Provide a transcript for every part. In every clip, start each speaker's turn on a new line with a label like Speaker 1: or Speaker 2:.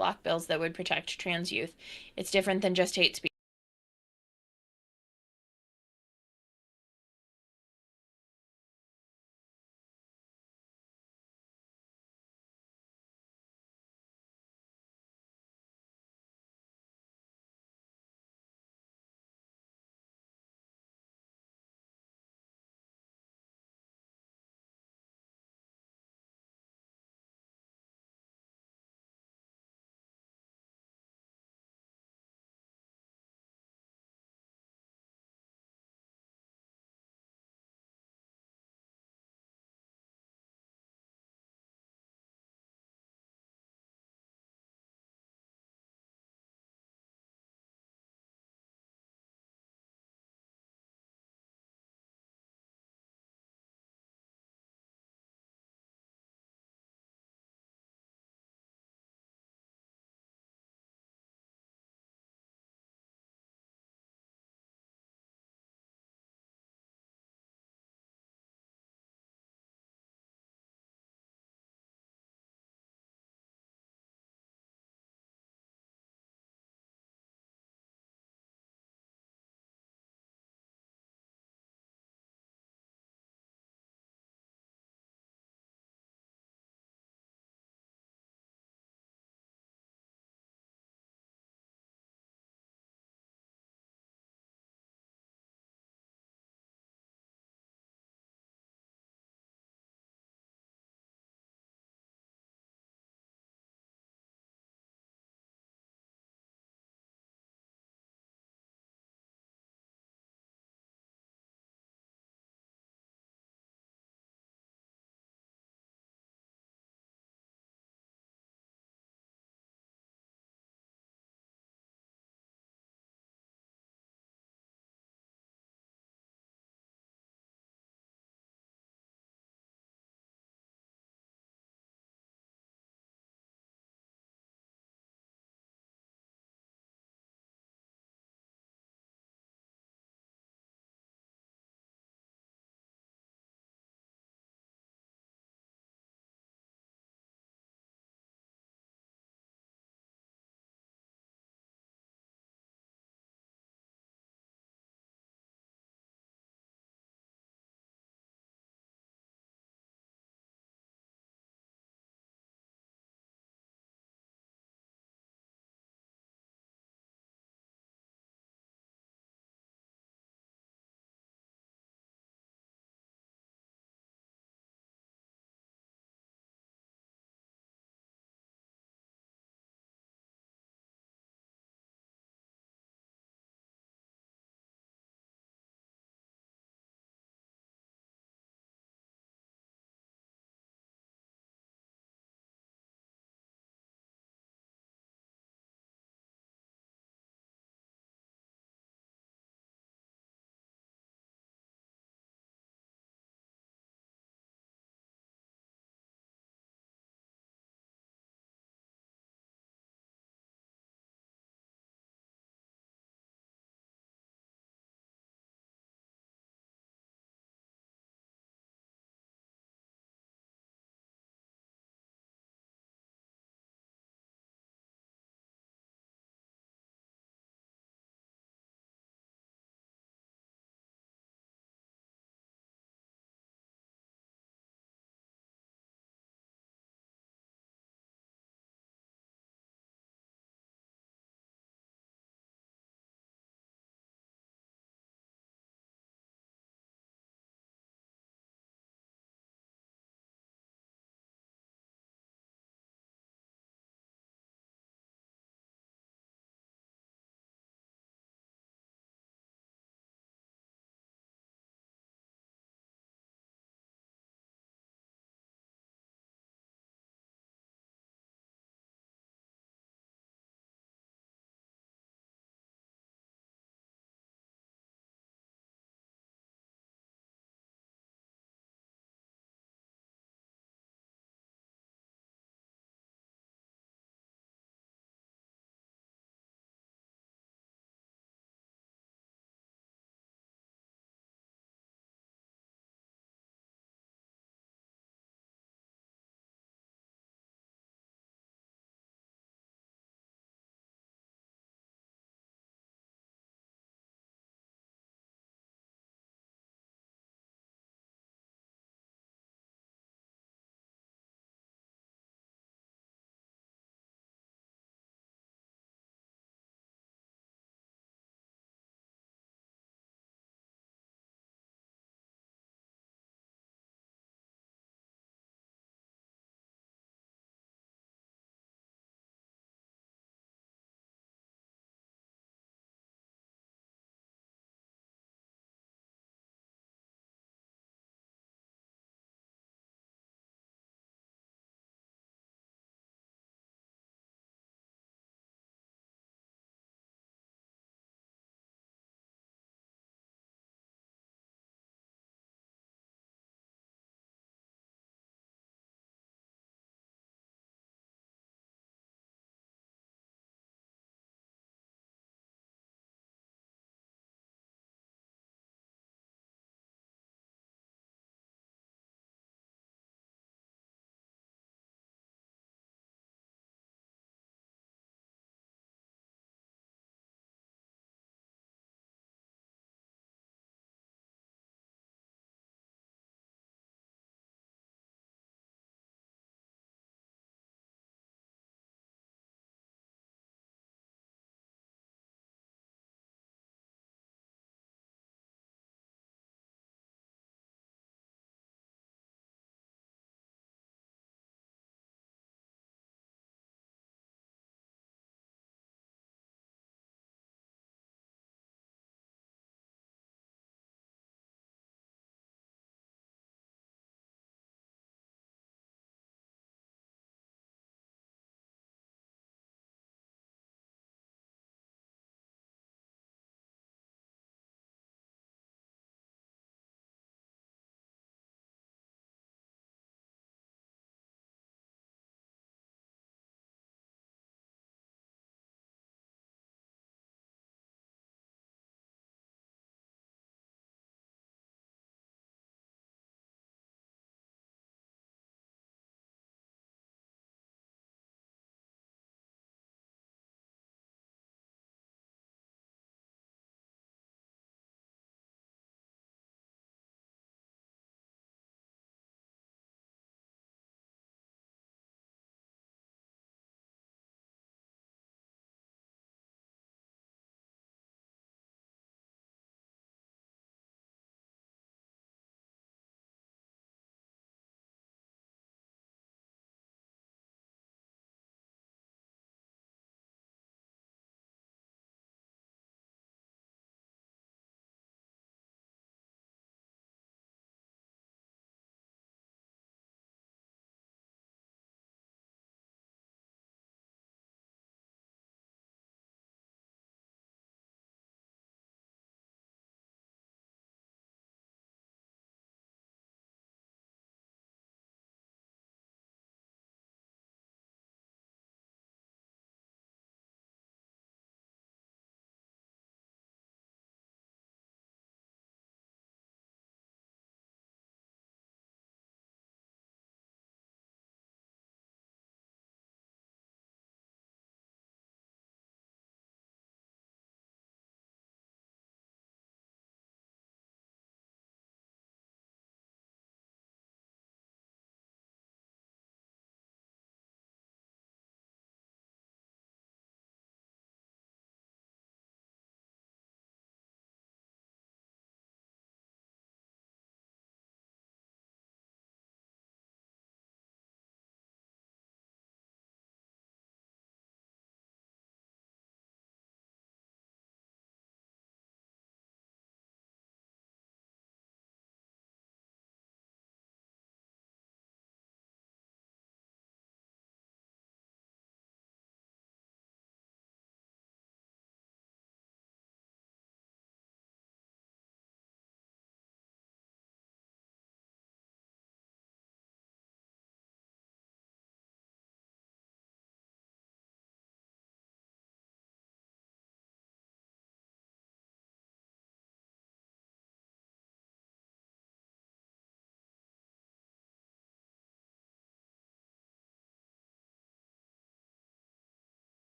Speaker 1: block bills that would protect trans youth. It's different than just hate speech.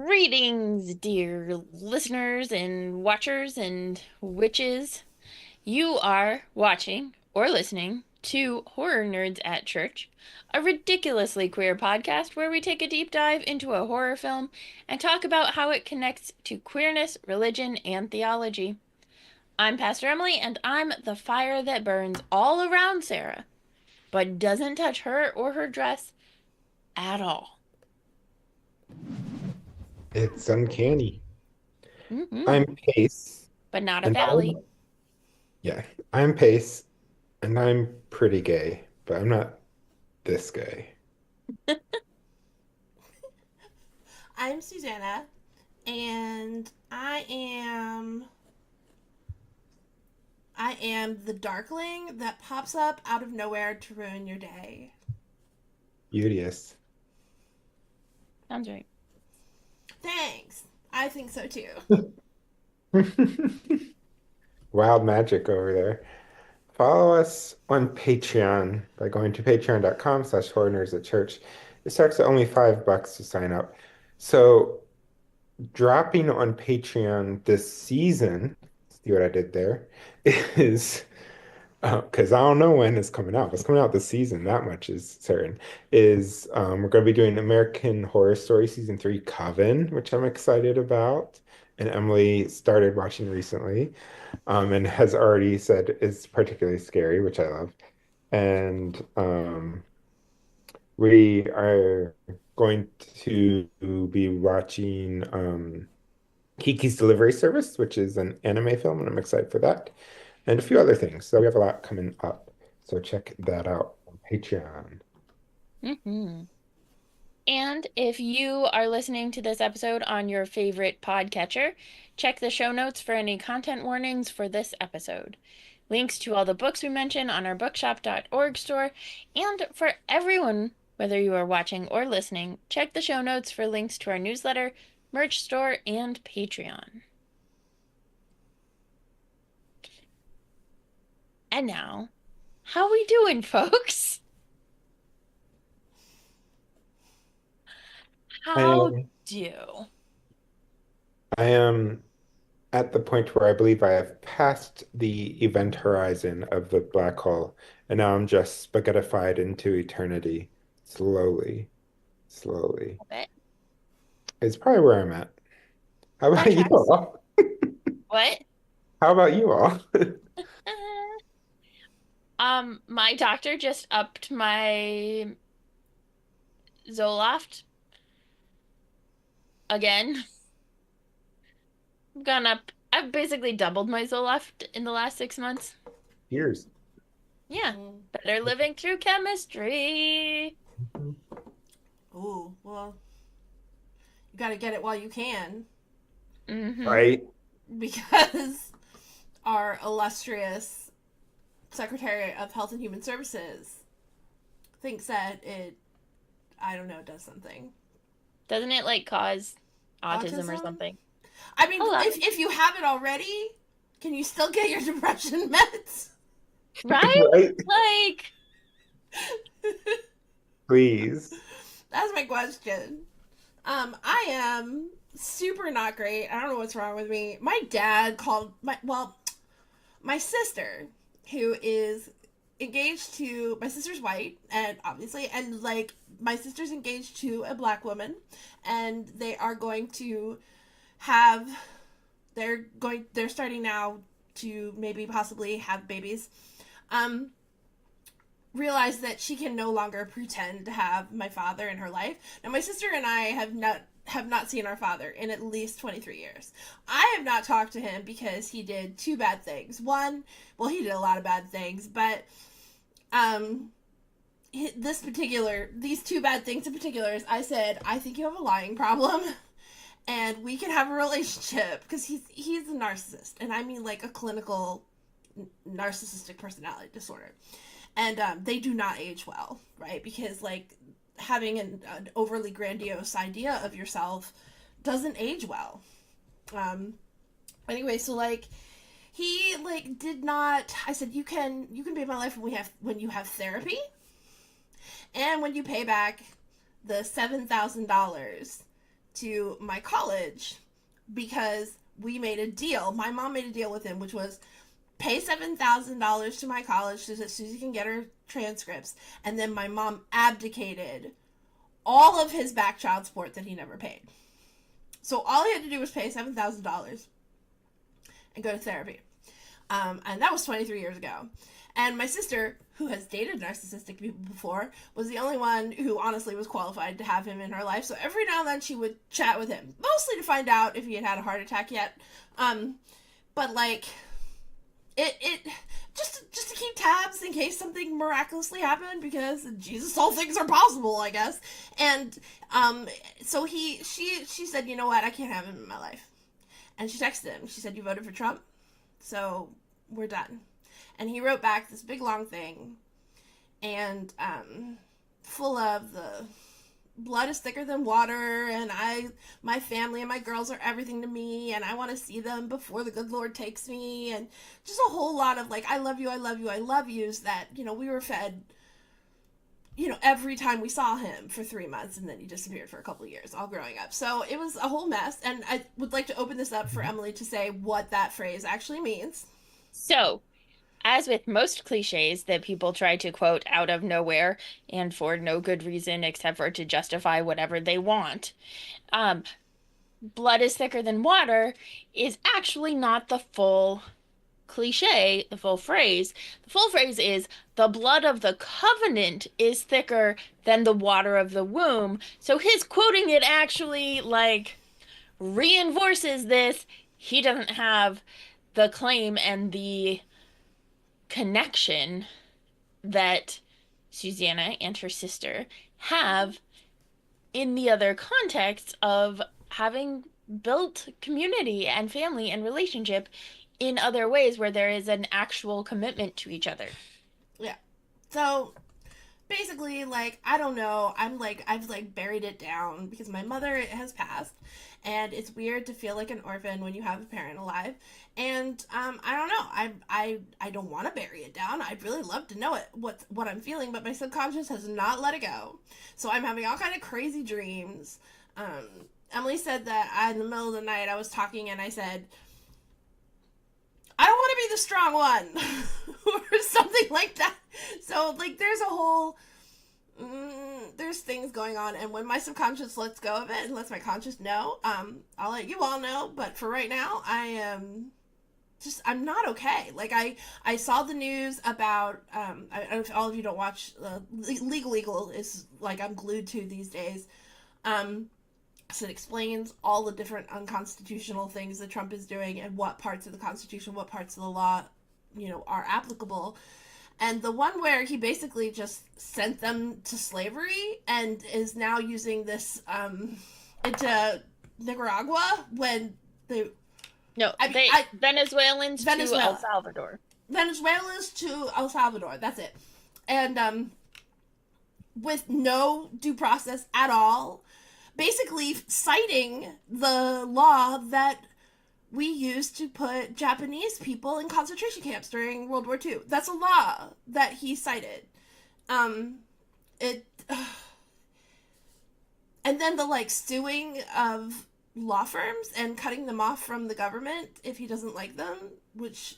Speaker 1: Greetings, dear listeners and watchers and witches. You are watching or listening to Horror Nerds at Church, a ridiculously queer podcast where we take a deep dive into a horror film and talk about how it connects to queerness, religion, and theology. I'm Pastor Emily, and I'm the fire that burns all around Sarah, but doesn't touch her or her dress at all.
Speaker 2: It's uncanny.
Speaker 1: Mm-hmm.
Speaker 2: I'm Pace,
Speaker 1: But not a
Speaker 2: and
Speaker 1: valley.
Speaker 2: I'm Pace, and I'm pretty gay, but I'm not this gay.
Speaker 3: I'm Susanna, and I am the darkling that pops up out of nowhere to ruin your day.
Speaker 2: Beauteous.
Speaker 1: Sounds right.
Speaker 3: Thanks. I think so too.
Speaker 2: Wild magic over there. Follow us on Patreon by going to patreon.com/horrornerds at church. It starts at only $5 to sign up. So dropping on Patreon this season, see what I did there, is because I don't know when it's coming out. It's coming out this season, that much is certain. We're going to be doing American Horror Story Season 3 Coven, which I'm excited about. And Emily started watching recently, and has already said is particularly scary, which I love. And we are going to be watching Kiki's Delivery Service, which is an anime film, and I'm excited for that and a few other things. So we have a lot coming up. So check that out on Patreon.
Speaker 1: Mm-hmm. And if you are listening to this episode on your favorite podcatcher, check the show notes for any content warnings for this episode. Links to all the books we mention on our bookshop.org store. And for everyone, whether you are watching or listening, check the show notes for links to our newsletter, merch store, and Patreon. And now, how we doing, folks?
Speaker 2: I
Speaker 1: How
Speaker 2: am,
Speaker 1: do?
Speaker 2: I am at the point where I believe I have passed the event horizon of the black hole, and now I'm just spaghettified into eternity, slowly, slowly.
Speaker 1: What?
Speaker 2: It's probably where I'm at. How
Speaker 1: That
Speaker 2: about you
Speaker 1: tracks.
Speaker 2: all?
Speaker 1: What?
Speaker 2: How about you all?
Speaker 1: My doctor just upped my Zoloft again. I've gone up. I've basically doubled my Zoloft in the last 6 months.
Speaker 2: Years.
Speaker 1: Yeah,
Speaker 3: Mm.
Speaker 1: better living through chemistry.
Speaker 3: Ooh, well, you gotta get it while you can,
Speaker 1: Mm-hmm.
Speaker 2: Right?
Speaker 3: because our illustrious Secretary of Health and Human Services thinks that it, I don't know, does something.
Speaker 1: Doesn't it like cause autism or
Speaker 3: Autism?
Speaker 1: something?
Speaker 3: I mean,
Speaker 1: Hold on.
Speaker 3: if you have it already, can you still get your depression meds?
Speaker 1: Right?
Speaker 2: Right?
Speaker 1: Like,
Speaker 2: Please.
Speaker 3: That's my question. I am super not great. I don't know what's wrong with me. My dad called my sister, who is engaged to my sister's white, and obviously, and like my sister's engaged to a black woman, and they are going to have, they're starting now to maybe possibly have babies. Um, Realize that she can no longer pretend to have my father in her life. Now, my sister and I have not seen our father in at least 23 years. I have not talked to him because he did two bad things. One, well, he did a lot of bad things, but um these two bad things in particular is, I said, I think you have a lying problem and we can have a relationship, because he's a narcissist, and I mean like a clinical narcissistic personality disorder. And they do not age well, right? Because like having an overly grandiose idea of yourself doesn't age well. Um, anyway, so like he like did not. I said, you can be in my life when you have therapy, and when you pay back the $7,000 to my college because we made a deal. My mom made a deal with him, which was pay $7,000 to my college so that Susie can get her transcripts, and then my mom abdicated all of his back child support that he never paid. So all he had to do was pay $7,000 and go to therapy. And that was 23 years ago. And my sister, who has dated narcissistic people before, was the only one who honestly was qualified to have him in her life. So every now and then she would chat with him, mostly to find out if he had had a heart attack yet. But like, it just to keep tabs in case something miraculously happened, because Jesus, all things are possible, I guess. And so she said, you know what, I can't have him in my life. And she texted him. She said, you voted for Trump, so we're done. And he wrote back this big long thing, and full of the blood is thicker than water, and my family and my girls are everything to me, and I want to see them before the good Lord takes me, and just a whole lot of like, I love you, I love you, I love yous that, we were fed, every time we saw him for 3 months, and then he disappeared for a couple of years, all growing up. So it was a whole mess, and I would like to open this up for Emily to say what that phrase actually means.
Speaker 1: So, as with most cliches that people try to quote out of nowhere and for no good reason except for to justify whatever they want, um, blood is thicker than water is actually not the full cliche, the full phrase. The full phrase is the blood of the covenant is thicker than the water of the womb. So his quoting it actually like reinforces this. He doesn't have the claim and the connection that Susanna and her sister have in the other context of having built community and family and relationship in other ways where there is an actual commitment to each other.
Speaker 3: Yeah. So basically, like, I don't know, I've like buried it down because my mother has passed, and it's weird to feel like an orphan when you have a parent alive. And I don't know, I don't want to bury it down. I'd really love to know what I'm feeling, but my subconscious has not let it go. So I'm having all kind of crazy dreams. Emily said that in the middle of the night I was talking and I said, I don't want to be the strong one or something like that. So like there's a whole there's things going on, and when my subconscious lets go of it and lets my conscious know, I'll let you all know. But for right now, I am I'm not okay. Like I saw the news about if all of you don't watch Legal is like I'm glued to these days. So it explains all the different unconstitutional things that Trump is doing and what parts of the Constitution, what parts of the law, are applicable. And the one where he basically just sent them to slavery and is now using this into Nicaragua when they
Speaker 1: No, Venezuelans to El Salvador.
Speaker 3: Venezuelans to El Salvador. That's it. And with no due process at all, basically citing the law that we used to put Japanese people in concentration camps during World War II. That's a law that he cited. It and then the like suing of law firms and cutting them off from the government if he doesn't like them, which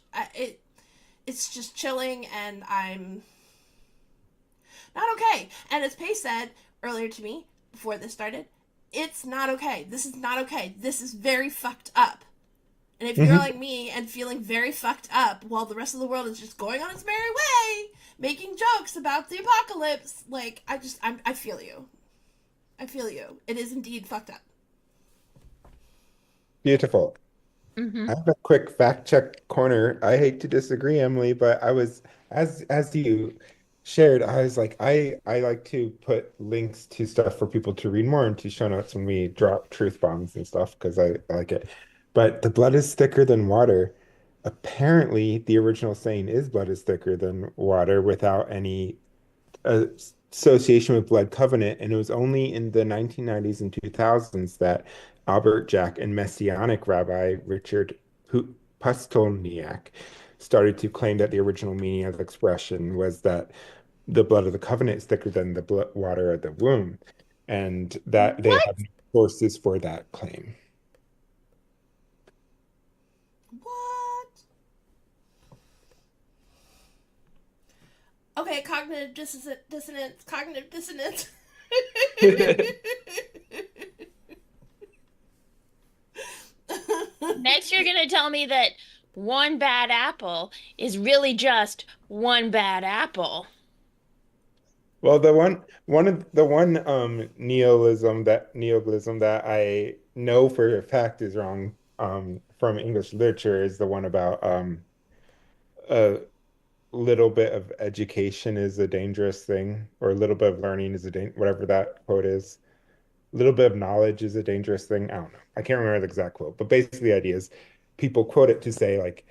Speaker 3: it's just chilling, and I'm not okay. And as Pace said earlier to me before this started, it's not okay. This is not okay. This is very fucked up. And if you're like me and feeling very fucked up while the rest of the world is just going on its merry way, making jokes about the apocalypse, like, I feel you. I feel you. It is indeed fucked up.
Speaker 2: Beautiful.
Speaker 1: Mm-hmm.
Speaker 2: I have a quick fact check corner. I hate to disagree, Emily, but I was as you shared, I was like, I like to put links to stuff for people to read more into show notes when we drop truth bombs and stuff because I like it. But the blood is thicker than water. Apparently, the original saying is blood is thicker than water without any uh, association with blood covenant. And it was only in the 1990s and 2000s that Albert Jack and Messianic rabbi Richard Pustolniak started to claim that the original meaning of the expression was that the blood of the covenant is thicker than the blood water of the womb, and that they have
Speaker 1: What?
Speaker 2: sources for that claim.
Speaker 3: What? Okay, cognitive dissonance. Cognitive dissonance.
Speaker 1: Next, you're gonna tell me that one bad apple is really just one bad apple.
Speaker 2: Well, the one neologism that I know for a fact is wrong from English literature is the one about a little bit of education is a dangerous thing, or a little bit of learning is a whatever that quote is. A little bit of knowledge is a dangerous thing. I don't know. I can't remember the exact quote, but basically the idea is people quote it to say like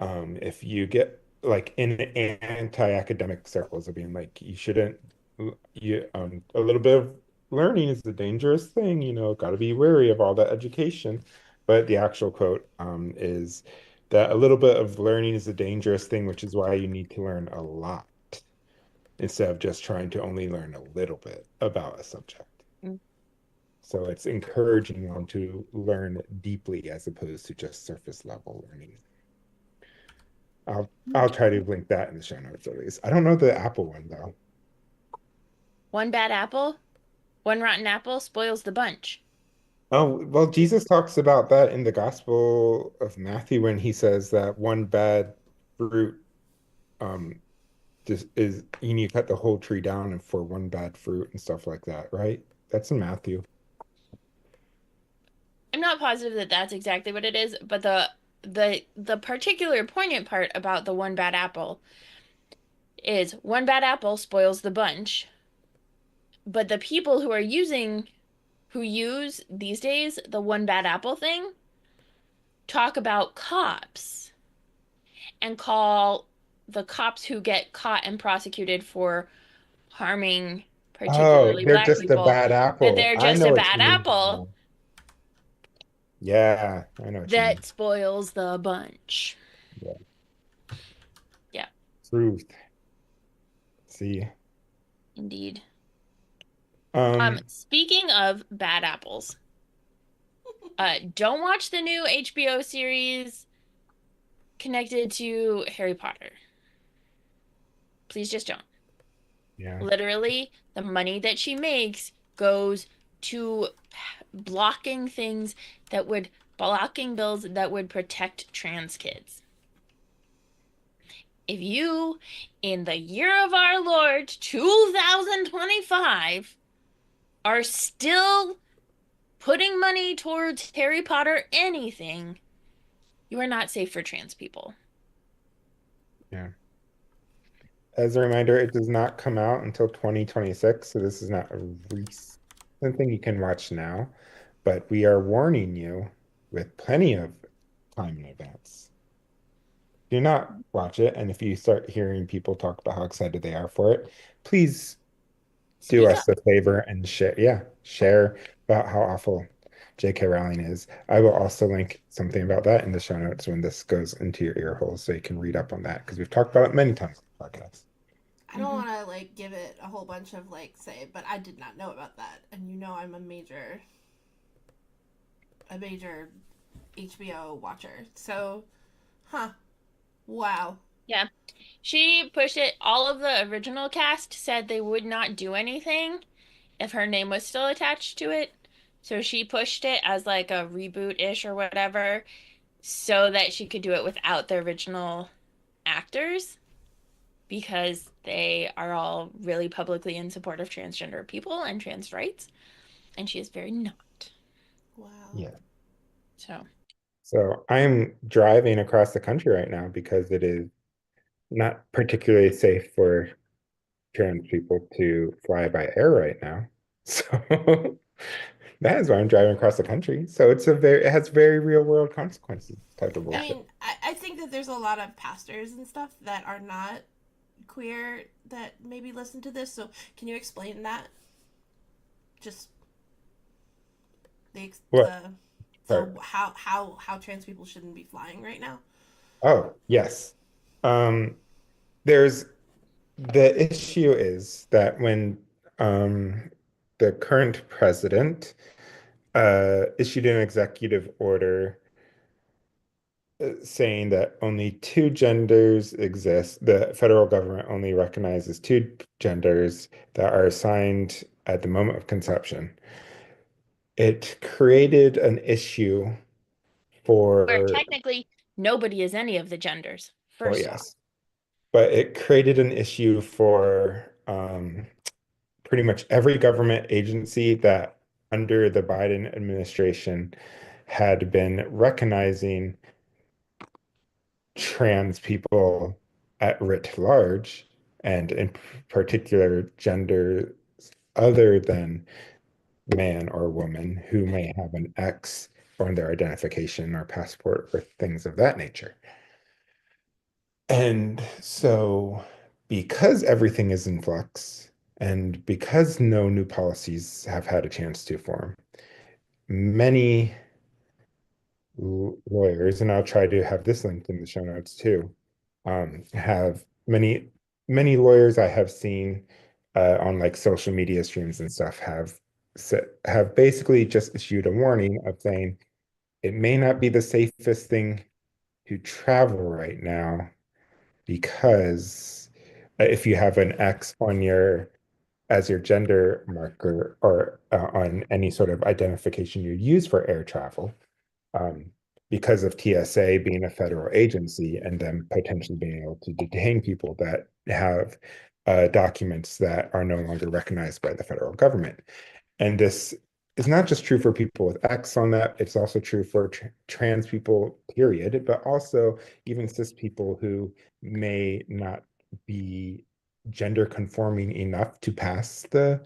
Speaker 2: if you get like in anti-academic circles of being like you shouldn't you a little bit of learning is a dangerous thing, got to be wary of all that education. But the actual quote is that a little bit of learning is a dangerous thing, which is why you need to learn a lot instead of just trying to only learn a little bit about a subject. So it's encouraging them to learn deeply as opposed to just surface level learning. I'll try to link that in the show notes at least. I don't know the Apple one though.
Speaker 1: One bad apple, one rotten apple spoils the bunch.
Speaker 2: Oh, well, Jesus talks about that in the Gospel of Matthew when he says that one bad fruit um just is you need to cut the whole tree down and for one bad fruit and stuff like that, right? That's in Matthew.
Speaker 1: I'm not positive that that's exactly what it is, but the particular poignant part about the one bad apple is one bad apple spoils the bunch, but the people who use these days the one bad apple thing talk about cops and call the cops who get caught and prosecuted for harming
Speaker 2: Oh,
Speaker 1: particularly
Speaker 2: they're
Speaker 1: black
Speaker 2: just a
Speaker 1: people
Speaker 2: bad
Speaker 1: that
Speaker 2: apple.
Speaker 1: they're
Speaker 2: I
Speaker 1: just
Speaker 2: know
Speaker 1: a
Speaker 2: what
Speaker 1: bad
Speaker 2: you mean
Speaker 1: apple
Speaker 2: now. Yeah, I know what you mean.
Speaker 1: that spoils the bunch.
Speaker 2: Yeah.
Speaker 1: Yeah,
Speaker 2: Truth. See.
Speaker 1: indeed.
Speaker 2: Um,
Speaker 1: Speaking of bad apples, don't watch the new HBO series connected to Harry Potter. Please just don't.
Speaker 2: yeah.
Speaker 1: Literally, the money that she makes goes to blocking things blocking bills that would protect trans kids. If you, in the year of our Lord 2025, are still putting money towards Harry Potter anything, you are not safe for trans people.
Speaker 2: Yeah. As a reminder, it does not come out until 2026, so this is not a recent thing you can watch now, but we are warning you with plenty of time in advance. Do not watch it, and if you start hearing people talk about how excited they are for it, please do
Speaker 1: Speak
Speaker 2: us
Speaker 1: up.
Speaker 2: a favor and share, yeah, share about how awful J.K. Rowling is. I will also link something about that in the show notes when this goes into your ear holes so you can read up on that because we've talked about it many times on the podcast.
Speaker 3: I don't
Speaker 1: Mhm.
Speaker 3: want to like give it a whole bunch of like say, but I did not know about that, and you know I'm a major HBO watcher. So, huh? Wow.
Speaker 1: Yeah. She pushed it. All of the original cast said they would not do anything if her name was still attached to it. So she pushed it as like a reboot-ish or whatever so that she could do it without the original actors because they are all really publicly in support of transgender people and trans rights, and she is very not.
Speaker 3: Wow.
Speaker 2: Yeah.
Speaker 1: So,
Speaker 2: So I'm driving across the country right now because it is not particularly safe for trans people to fly by air right now. So that is why I'm driving across the country. So it has very real world consequences type of
Speaker 3: I
Speaker 2: bullshit.
Speaker 3: mean, I think that there's a lot of pastors and stuff that are not queer that maybe listen to this. So, can you explain that? Just
Speaker 2: What?
Speaker 3: the
Speaker 2: Sorry.
Speaker 3: so how trans people shouldn't be flying right now.
Speaker 2: Oh, yes. Um, there's the issue is that when the current president issued an executive order saying that only two genders exist. The federal government only recognizes two genders that are assigned at the moment of conception. It created an issue
Speaker 1: Where
Speaker 2: for,
Speaker 1: technically nobody is any of the genders,
Speaker 2: well,
Speaker 1: first off.
Speaker 2: yes, but it created an issue for pretty much every government agency that under the Biden administration had been recognizing trans people at writ large, and in particular, gender other than man or woman who may have an X on their identification or passport or things of that nature. And so, because everything is in flux, and because no new policies have had a chance to form, many lawyers, and I'll try to have this linked in the show notes too, have many lawyers I have seen on like social media streams and stuff have basically just issued a warning of saying it may not be the safest thing to travel right now because if you have an X on your as your gender marker or on any sort of identification you use for air travel, um, because of TSA being a federal agency and them potentially being able to detain people that have documents that are no longer recognized by the federal government. And this is not just true for people with X on that, it's also true for trans people, period, but also even cis people who may not be gender conforming enough to pass the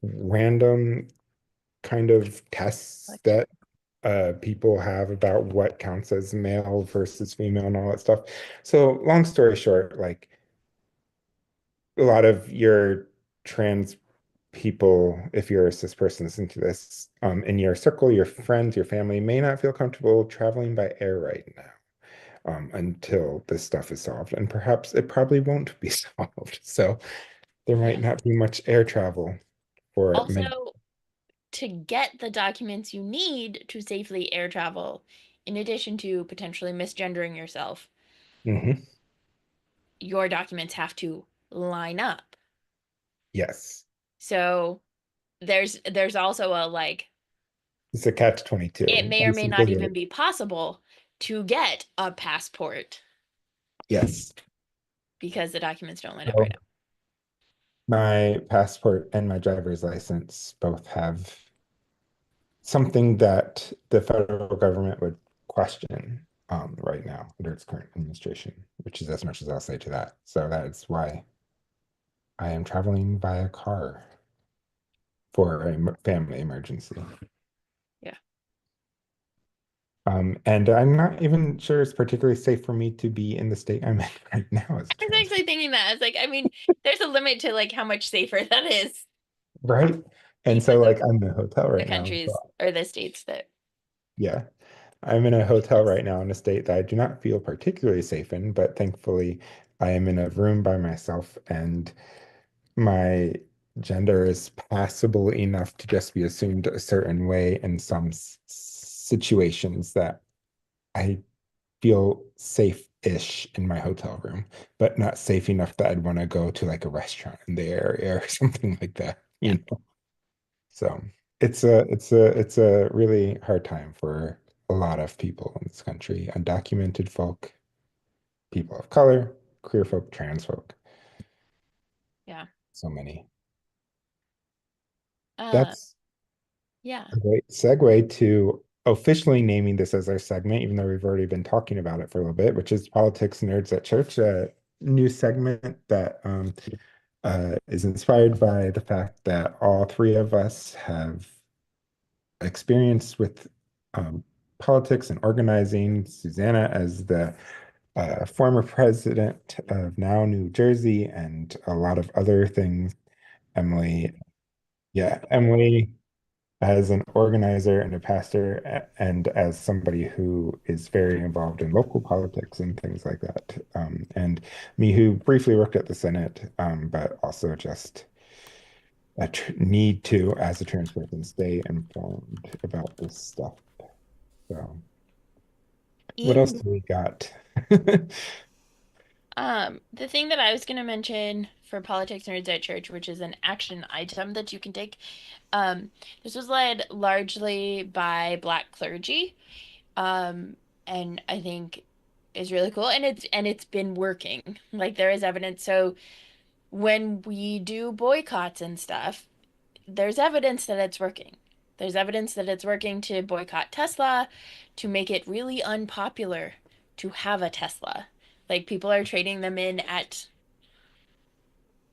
Speaker 2: random kind of tests
Speaker 1: Like,
Speaker 2: that people have about what counts as male versus female and all that stuff. So long story short, like a lot of your trans people, if you're a cis person listening to this, in your circle, your friends, your family may not feel comfortable traveling by air right now, until this stuff is solved. And perhaps it probably won't be solved. So there might
Speaker 1: yeah.
Speaker 2: not be much air travel for many.
Speaker 1: Also, to get the documents you need to safely air travel, in addition to potentially misgendering yourself,
Speaker 2: Mhm.
Speaker 1: your documents have to line up.
Speaker 2: Yes.
Speaker 1: So there's also a like
Speaker 2: It's a catch 22.
Speaker 1: it may or may not
Speaker 2: Basically,
Speaker 1: even be possible to get a passport
Speaker 2: yes.
Speaker 1: because the documents don't line up right
Speaker 2: So
Speaker 1: now.
Speaker 2: my passport and my driver's license both have something that the federal government would question right now under its current administration, which is as much as I'll say to that. So that's why I am traveling via car for a family emergency.
Speaker 1: Yeah.
Speaker 2: And I'm not even sure it's particularly safe for me to be in the state I'm in right now as a
Speaker 1: I was
Speaker 2: trans,
Speaker 1: actually thinking that. It's like, I mean, there's a limit to like how much safer that is
Speaker 2: right? And so
Speaker 1: because of
Speaker 2: like I'm in a hotel
Speaker 1: the
Speaker 2: right now. So
Speaker 1: countries or the states that,
Speaker 2: yeah. I'm in a hotel right now in a state that I do not feel particularly safe in, but thankfully I am in a room by myself and my gender is passable enough to just be assumed a certain way in some situations that I feel safe-ish in my hotel room, but not safe enough that I'd want to go to like a restaurant in the area or something like that,
Speaker 1: yeah,
Speaker 2: So it's a really hard time for a lot of people in this country, undocumented folk, people of color, queer folk, trans folk,
Speaker 1: yeah.
Speaker 2: so many.
Speaker 1: Uh,
Speaker 2: That's
Speaker 1: yeah.
Speaker 2: a great segue to officially naming this as our segment, even though we've already been talking about it for a little bit, which is Politics Nerds at Church, a new segment that is inspired by the fact that all three of us have experience with politics and organizing. Susanna as the former president of now New Jersey and a lot of other things. Emily, yeah, Emily as an organizer and a pastor, and as somebody who is very involved in local politics and things like that. And me, who briefly worked at the Senate, but also just need to, as a trans person, stay informed about this stuff. So, what else
Speaker 1: In
Speaker 2: do we got?
Speaker 1: the thing that I was going to mention for Politics Nerds at Church, which is an action item that you can take, um, this was led largely by Black clergy, um, and I think is really cool, and it's been working. Like there is evidence. So when we do boycotts and stuff, there's evidence that it's working. There's evidence that it's working to boycott Tesla, to make it really unpopular to have a Tesla. Like people are trading them in at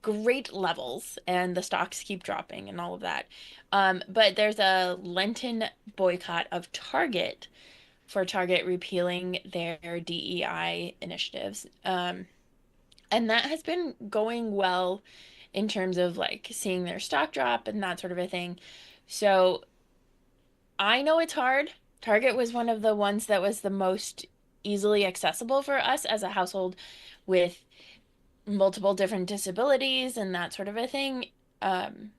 Speaker 1: great levels and the stocks keep dropping and all of that. But there's a Lenten boycott of Target for Target repealing their DEI initiatives. And that has been going well in terms of like seeing their stock drop and that sort of a thing. So I know it's hard. Target was one of the ones that was the most easily accessible for us as a household with multiple different disabilities and that sort of a thing. Um,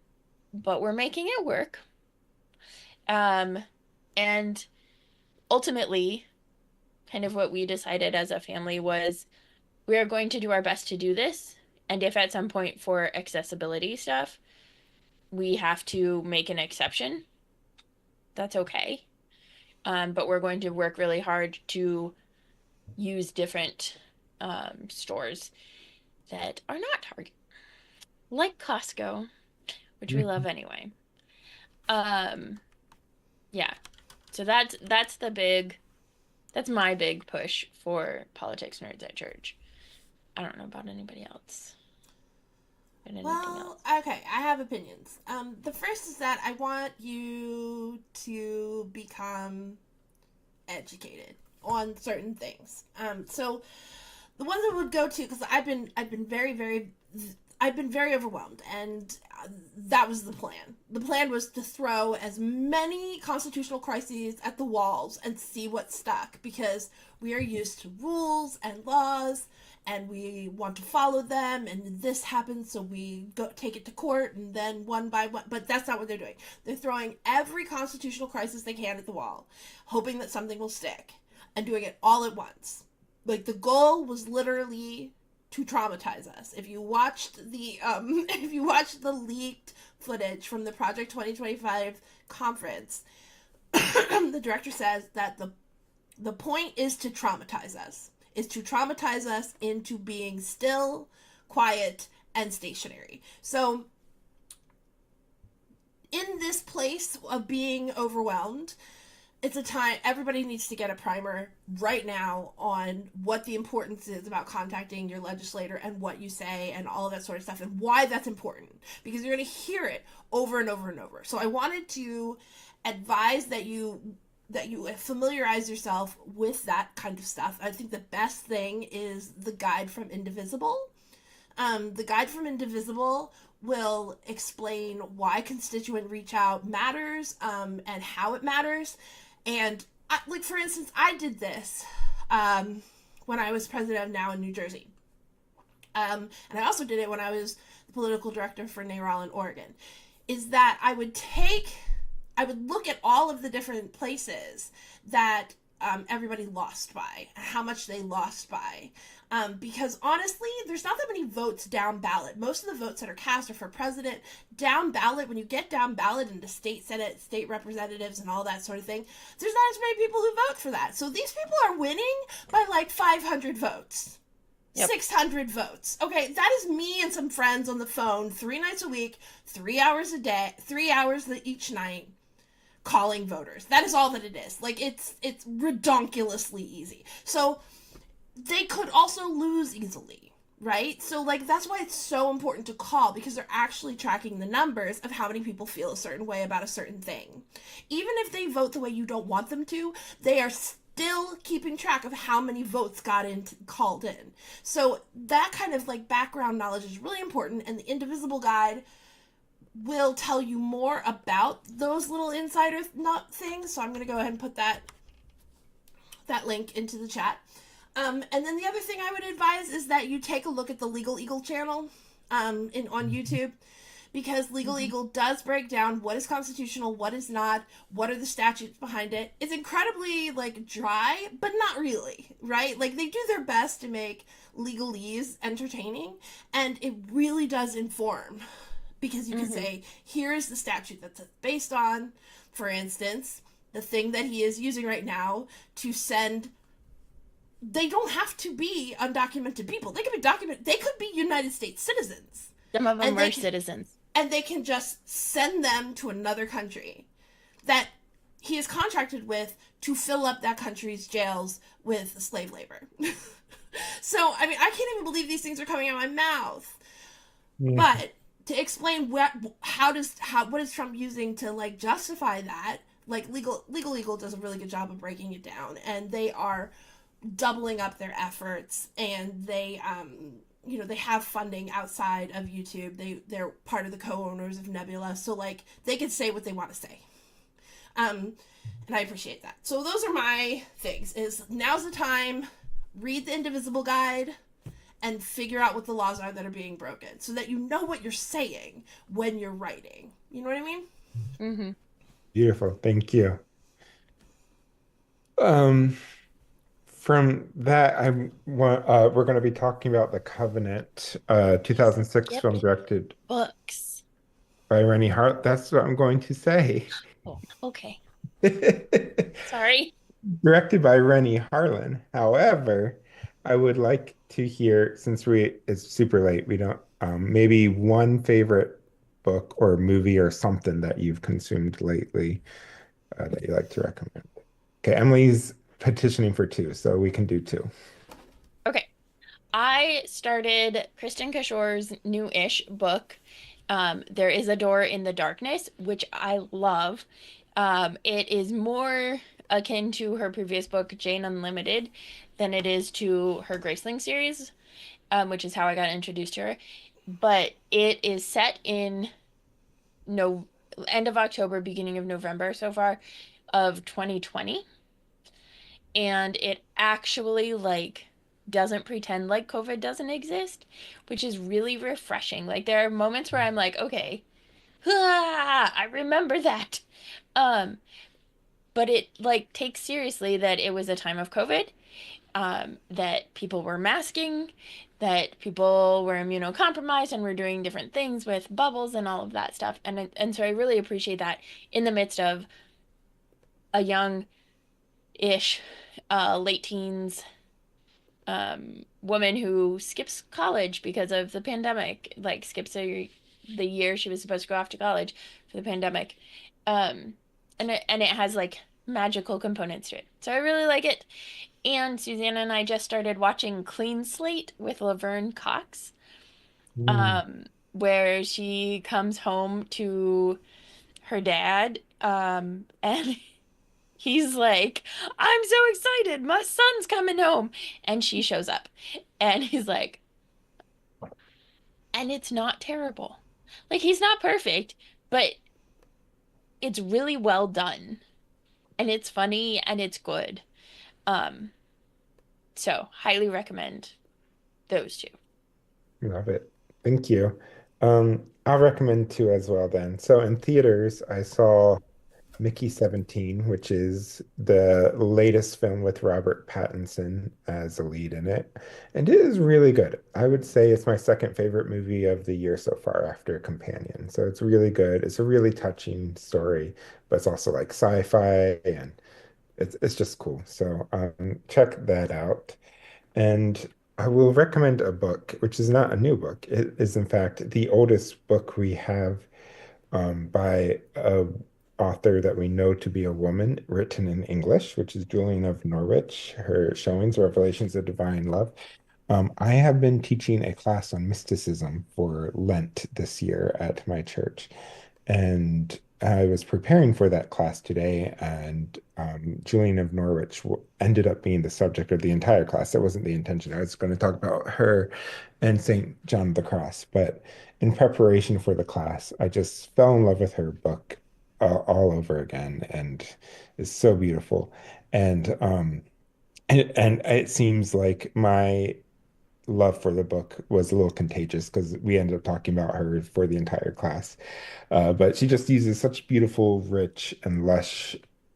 Speaker 1: but we're making it work. Um, and ultimately, kind of what we decided as a family was we are going to do our best to do this. And if at some point for accessibility stuff, we have to make an exception, that's okay. But we're going to work really hard to use different stores that are not Target, like Costco, which we love anyway. Um, yeah. So that's my big push for Politics Nerds at Church. I don't know about anybody else. And anything
Speaker 3: Well,
Speaker 1: else.
Speaker 3: okay, I have opinions. The first is that I want you to become educated on certain things. So the ones I would go to, because I've been very overwhelmed, and that was the plan. The plan was to throw as many constitutional crises at the walls and see what stuck, because we are used to rules and laws, and we want to follow them. And this happens, so we go take it to court, and then one by one. But that's not what they're doing. They're throwing every constitutional crisis they can at the wall, hoping that something will stick, and doing it all at once. Like the goal was literally to traumatize us. If you watched the if you watched the leaked footage from the Project 2025 conference, the director says that the point is to traumatize us. Is to traumatize us into being still, quiet, and stationary. So in this place of being overwhelmed, it's a time everybody needs to get a primer right now on what the importance is about contacting your legislator and what you say and all of that sort of stuff and why that's important, because you're going to hear it over and over and over. So I wanted to advise that you familiarize yourself with that kind of stuff. I think the best thing is the guide from Indivisible. The guide from Indivisible will explain why constituent reach out matters, and how it matters. And like for instance, I did this when I was president of Now in New Jersey, and I also did it when I was the political director for NARAL in Oregon. Is that I would look at all of the different places that everybody lost by, how much they lost by. Because honestly, there's not that many votes down ballot. Most of the votes that are cast are for president. Down ballot, when you get down ballot into state senate, state representatives, and all that sort of thing, there's not as many people who vote for that. So these people are winning by like 500 votes.
Speaker 1: Yep.
Speaker 3: 600 votes. Okay, that is me and some friends on the phone 3 nights a week, 3 hours a day, 3 hours each night, calling voters. That is all that it is. Like it's redonkulously easy. So they could also lose easily, right? So like that's why it's so important to call, because they're actually tracking the numbers of how many people feel a certain way about a certain thing. Even if they vote the way you don't want them to, they are still keeping track of how many votes got in called in. So that kind of like background knowledge is really important, and the Indivisible guide will tell you more about those little insider things. So I'm going to go ahead and put that link into the chat. And then the other thing I would advise is that you take a look at the Legal Eagle channel on YouTube, because Legal
Speaker 1: Mhm.
Speaker 3: Eagle does break down what is constitutional, what is not, what are the statutes behind it. It's incredibly like dry, but not really, right? Like they do their best to make legalese entertaining, and it really does inform because you could
Speaker 1: Mhm.
Speaker 3: say, here is the statute that's based on, for instance, the thing that he is using right now to send. They don't have to be undocumented people. They could be documented. They could be United States citizens,
Speaker 1: Some of them
Speaker 3: and they
Speaker 1: were
Speaker 3: can
Speaker 1: citizens.
Speaker 3: just send them to another country that he is contracted with to fill up that country's jails with slave labor. So I mean, I can't even believe these things are coming out of my mouth.
Speaker 2: Mm.
Speaker 3: But to explain what is Trump using to like justify that, like legal does a really good job of breaking it down, and they are doubling up their efforts, and they have funding outside of YouTube. They're part of the co-owners of Nebula, so like they can say what they want to say. Um, and I appreciate that. So those are my things. Is now's the time. Read the Indivisible Guide and figure out what the laws are that are being broken, so that you know what you're saying when you're writing. You know what I mean?
Speaker 1: Hmm.
Speaker 2: Beautiful. Thank you. Um, from that, I want we're going to be talking about The Covenant,
Speaker 1: You
Speaker 2: 2006 film
Speaker 1: skipped
Speaker 2: directed
Speaker 1: books.
Speaker 2: by Rennie Hart. That's what I'm going to say.
Speaker 1: Oh, okay. Sorry.
Speaker 2: Directed by Rennie Harlan. However, I would like to hear, since it's super late, we don't maybe one favorite book or movie or something that you've consumed lately that you like to recommend. Okay, Emily's petitioning for two, so we can do two.
Speaker 1: Okay. I started Kristen Kashore's new-ish book. There is a Door in the Darkness, which I love. It is more akin to her previous book, Jane Unlimited, than it is to her Graceling series, which is how I got introduced to her. But it is set in no end of October, beginning of November so far of 2020, and it actually like doesn't pretend like COVID doesn't exist, which is really refreshing. Like there are moments where I'm like, okay, I remember that. Um, but it like takes seriously that it was a time of COVID, that people were masking, that people were immunocompromised and were doing different things with bubbles and all of that stuff. And so I really appreciate that in the midst of a young-ish, late teens woman who skips college because of the pandemic, like skips the year she was supposed to go off to college for the pandemic. Um, and it has like magical components to it. So I really like it. And Susanna and I just started watching Clean Slate with Laverne Cox,
Speaker 2: Mm.
Speaker 1: where she comes home to her dad, and he's like, I'm so excited, my son's coming home. And she shows up, and he's like, and it's not terrible. Like, he's not perfect, but it's really well done, and it's funny, and it's good. Um, so highly recommend those two.
Speaker 2: Love it. Thank you. I'll recommend two as well then. So in theaters, I saw Mickey 17, which is the latest film with Robert Pattinson as a lead in it. And it is really good. I would say it's my second favorite movie of the year so far after Companion. So it's really good. It's a really touching story, but it's also like sci-fi and it's just cool. So check that out. And I will recommend a book, which is not a new book. It is, in fact, the oldest book we have by a author that we know to be a woman, written in English, which is Julian of Norwich, her Showings, Revelations of Divine Love. I have been teaching a class on mysticism for Lent this year at my church. And I was preparing for that class today, and Julian of Norwich ended up being the subject of the entire class. That wasn't the intention. I was going to talk about her and St. John of the Cross, but in preparation for the class, I just fell in love with her book all over again, and it's so beautiful. And and it seems like my love for the book was a little contagious because we ended up talking about her for the entire class. But she just uses such beautiful, rich, and lush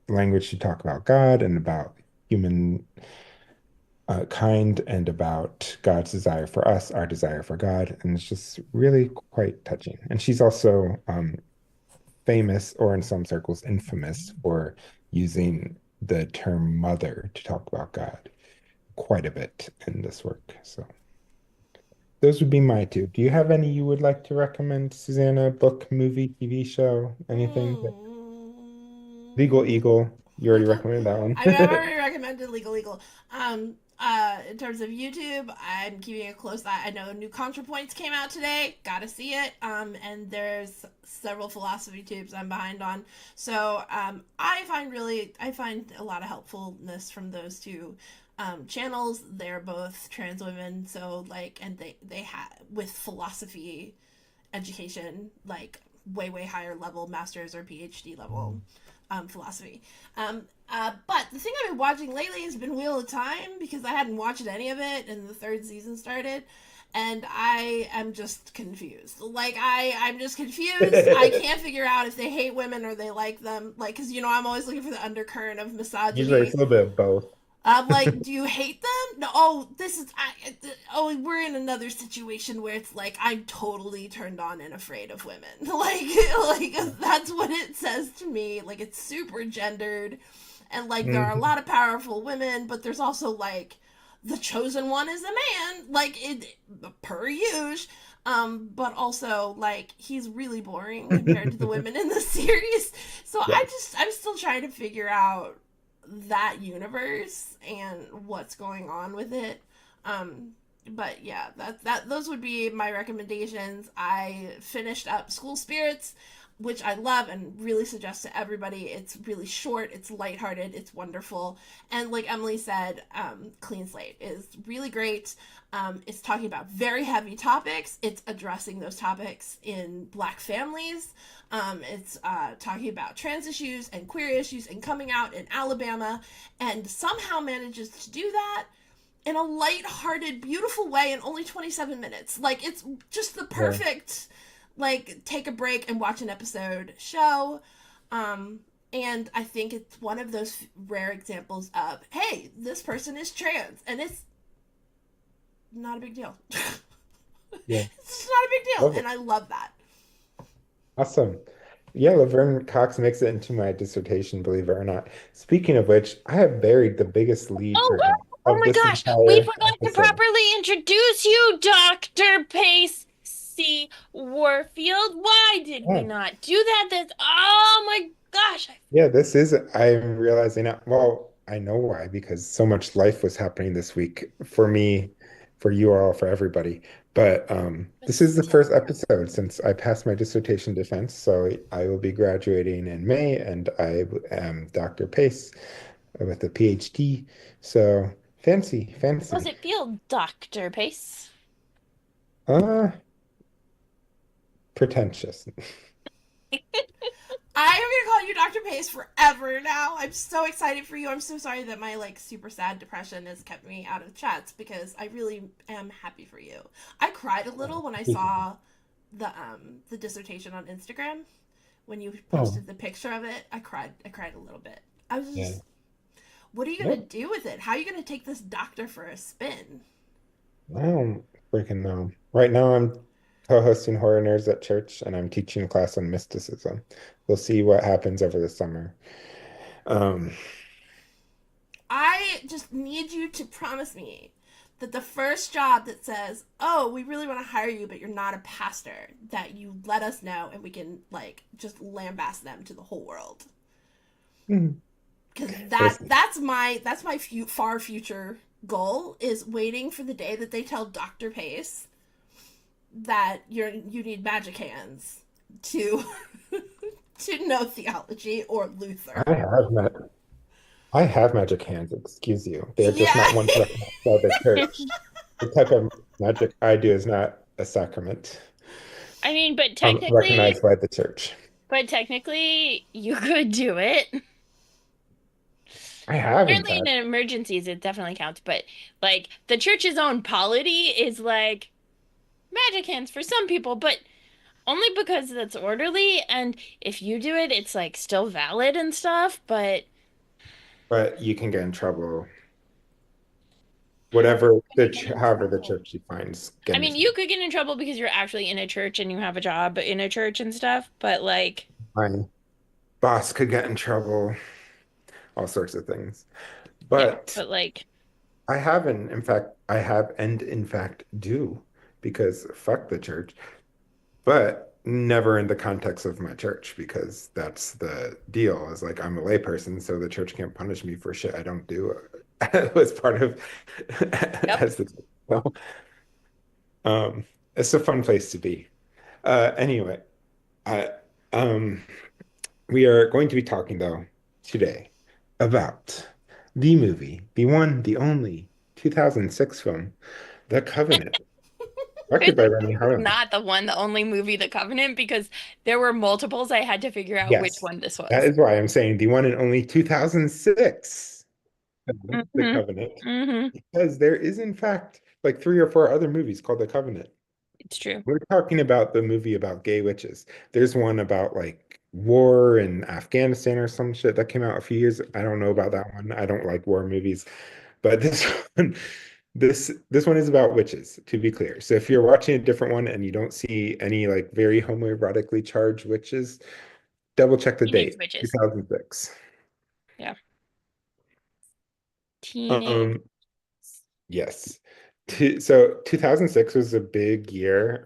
Speaker 2: language to talk about God and about human kind and about God's desire for us, our desire for God. And it's just really quite touching. And she's also famous, or in some circles, infamous for using the term mother to talk about God quite a bit in this work. So those would be my two. Do you have any you would like to recommend, Susanna? Book, movie, TV show, anything? Legal
Speaker 3: Mm.
Speaker 2: Eagle. You already recommended that
Speaker 3: I've
Speaker 2: one.
Speaker 3: already recommended Legal Eagle. In terms of YouTube, I'm keeping a close eye. I know new ContraPoints came out today. Gotta see it. And there's several philosophy tubes I'm behind on. So, I find a lot of helpfulness from those two channels. They're both trans women, so like, and they have with philosophy education, like way higher level, master's or PhD level philosophy. But the thing I've been watching lately has been Wheel of Time because I hadn't watched any of it, and the third season started, and I am just confused. Like I'm just confused. I can't figure out if they hate women or they like them. Like, because I'm always looking for the undercurrent of
Speaker 2: Usually it's
Speaker 3: misogyny.
Speaker 2: a little bit of both.
Speaker 3: I'm like, do you hate them? No. Oh, oh, we're in another situation where it's like I'm totally turned on and afraid of women. Like that's what it says to me. Like it's super gendered, and like there are a
Speaker 2: Mhm.
Speaker 3: lot of powerful women, but there's also like the chosen one is a man. Like it per usual. But also like he's really boring compared to the women in the series. So
Speaker 2: Yeah.
Speaker 3: I'm still trying to figure out that universe and what's going on with it. Um, but yeah, that those would be my recommendations. I finished up School Spirits, which I love and really suggest to everybody. It's really short, it's lighthearted, it's wonderful, and like Emily said, Clean Slate is really great. It's talking about very heavy topics. It's addressing those topics in Black families. It's talking about trans issues and queer issues and coming out in Alabama, and somehow manages to do that in a light-hearted, beautiful way in only 27 minutes. Like it's just the
Speaker 2: Yeah.
Speaker 3: perfect like take a break and watch an episode show. Um, and I think it's one of those rare examples of hey, this person is trans, and it's not a big deal.
Speaker 2: Yeah.
Speaker 3: It's just not a big deal,
Speaker 2: Love
Speaker 3: and
Speaker 2: it.
Speaker 3: I love that.
Speaker 2: Awesome. Yeah, Laverne Cox makes it into my dissertation, believe it or not. Speaking of which, I have buried the biggest lead
Speaker 1: Oh,
Speaker 2: perhaps
Speaker 1: oh
Speaker 2: of
Speaker 1: my
Speaker 2: this
Speaker 1: gosh, we
Speaker 2: entire
Speaker 1: forgot to
Speaker 2: episode.
Speaker 1: properly introduce you, Dr. Pace C. Warfield. Why did we
Speaker 2: Yeah.
Speaker 1: not do that? Oh my gosh.
Speaker 2: Yeah, this is, I'm realizing now, well, I know why, because so much life was happening this week for me, for you all, for everybody. But
Speaker 1: But
Speaker 2: this is the first
Speaker 1: still,
Speaker 2: episode since I passed my dissertation defense. So I will be graduating in May, and I am Dr. Pace with a PhD. So fancy,
Speaker 1: how does
Speaker 2: fancy.
Speaker 1: it feel, Dr. Pace?
Speaker 2: Uh, pretentious.
Speaker 3: I am gonna call you Dr. Pace forever now. I'm so excited for you. I'm so sorry that my like super sad depression has kept me out of chats because I really am happy for you. I cried a little when I saw the dissertation on Instagram when you
Speaker 2: Oh,
Speaker 3: posted the picture of it. I cried a little bit. I was
Speaker 2: yeah.
Speaker 3: just, what are you gonna
Speaker 2: Yep.
Speaker 3: do with it? How are you gonna take this doctor for a spin?
Speaker 2: I don't freaking know. Right now, I'm co-hosting Horror Nerds at church, and I'm teaching a class on mysticism. We'll see what happens over the summer. Um,
Speaker 3: I just need you to promise me that the first job that says, "Oh, we really want to hire you, but you're not a pastor," that you let us know and we can like just lambast them to the whole world.
Speaker 2: hmm,
Speaker 3: Because
Speaker 2: we'll
Speaker 3: that
Speaker 2: see.
Speaker 3: that's my far future goal is waiting for the day that they tell Doctor Pace that you need magic hands to to know theology or Luther.
Speaker 2: I have met, I have magic hands, excuse you. They're just
Speaker 3: Yeah.
Speaker 2: not ones that by the church. The type of magic I do is not a sacrament,
Speaker 1: I mean,
Speaker 2: recognized by the church.
Speaker 1: but technically, you could do it.
Speaker 2: I have, in
Speaker 1: Certainly in
Speaker 2: fact.
Speaker 1: emergencies, it definitely counts, but like the church's own polity is like magic hands for some people, but only because that's orderly, and if you do it, it's like still valid and stuff, but
Speaker 2: But you can get in trouble.
Speaker 1: how
Speaker 2: Whatever
Speaker 1: could you get in
Speaker 2: however the
Speaker 1: trouble?
Speaker 2: church defines
Speaker 1: I
Speaker 2: getting in
Speaker 1: mean, you
Speaker 2: trouble.
Speaker 1: could get in trouble because you're actually in a church and you have a job in a church and stuff, but like,
Speaker 2: My boss could get in trouble, all sorts of things.
Speaker 1: yeah,
Speaker 2: But
Speaker 1: but like,
Speaker 2: I haven't, in fact, I have, and in fact do, because fuck the church, but never in the context of my church, because that's the deal. Is like I'm a layperson, so the church can't punish me for shit I don't do as part of
Speaker 1: yep.
Speaker 2: as the so, um it's a fun place to be. Anyway, I um we are going to be talking though today about the movie, the one, the only 2006 film, The Covenant,
Speaker 1: It's
Speaker 2: directed by Renny Harlin.
Speaker 1: not the one, the only movie, The Covenant, because there were multiples. I had to figure out which
Speaker 2: Yes,
Speaker 1: one this
Speaker 2: that
Speaker 1: was.
Speaker 2: is why I'm saying the one and only 2006, The
Speaker 1: Hmm.
Speaker 2: Covenant,
Speaker 1: Hmm.
Speaker 2: because there is in fact like three or four other movies called The Covenant.
Speaker 1: It's true.
Speaker 2: We're talking about the movie about gay witches. There's one about like war in Afghanistan or some shit that came out a few years. I don't know about that one. I don't like war movies. But this one, this one is about witches, to be clear. So if you're watching a different one and you don't see any like very homoerotically charged witches, double check the
Speaker 1: Teenage
Speaker 2: date,
Speaker 1: witches.
Speaker 2: 2006.
Speaker 1: Yeah. Teenage.
Speaker 2: Um, yes. So 2006 was a big year.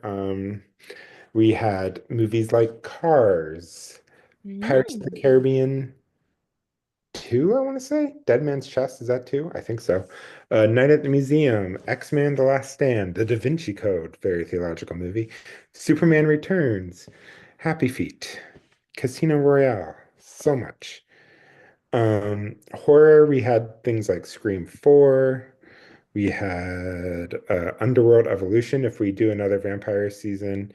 Speaker 2: We had movies like Cars, Pirates of the
Speaker 1: Mm.
Speaker 2: Caribbean 2, I want to say. Dead Man's Chest, is that 2? I think so. Night at the Museum, X-Men: The Last Stand, The Da Vinci Code, very theological movie. Superman Returns, Happy Feet, Casino Royale, so much. Horror, we had things like Scream 4. We had Underworld Evolution if we do another vampire season,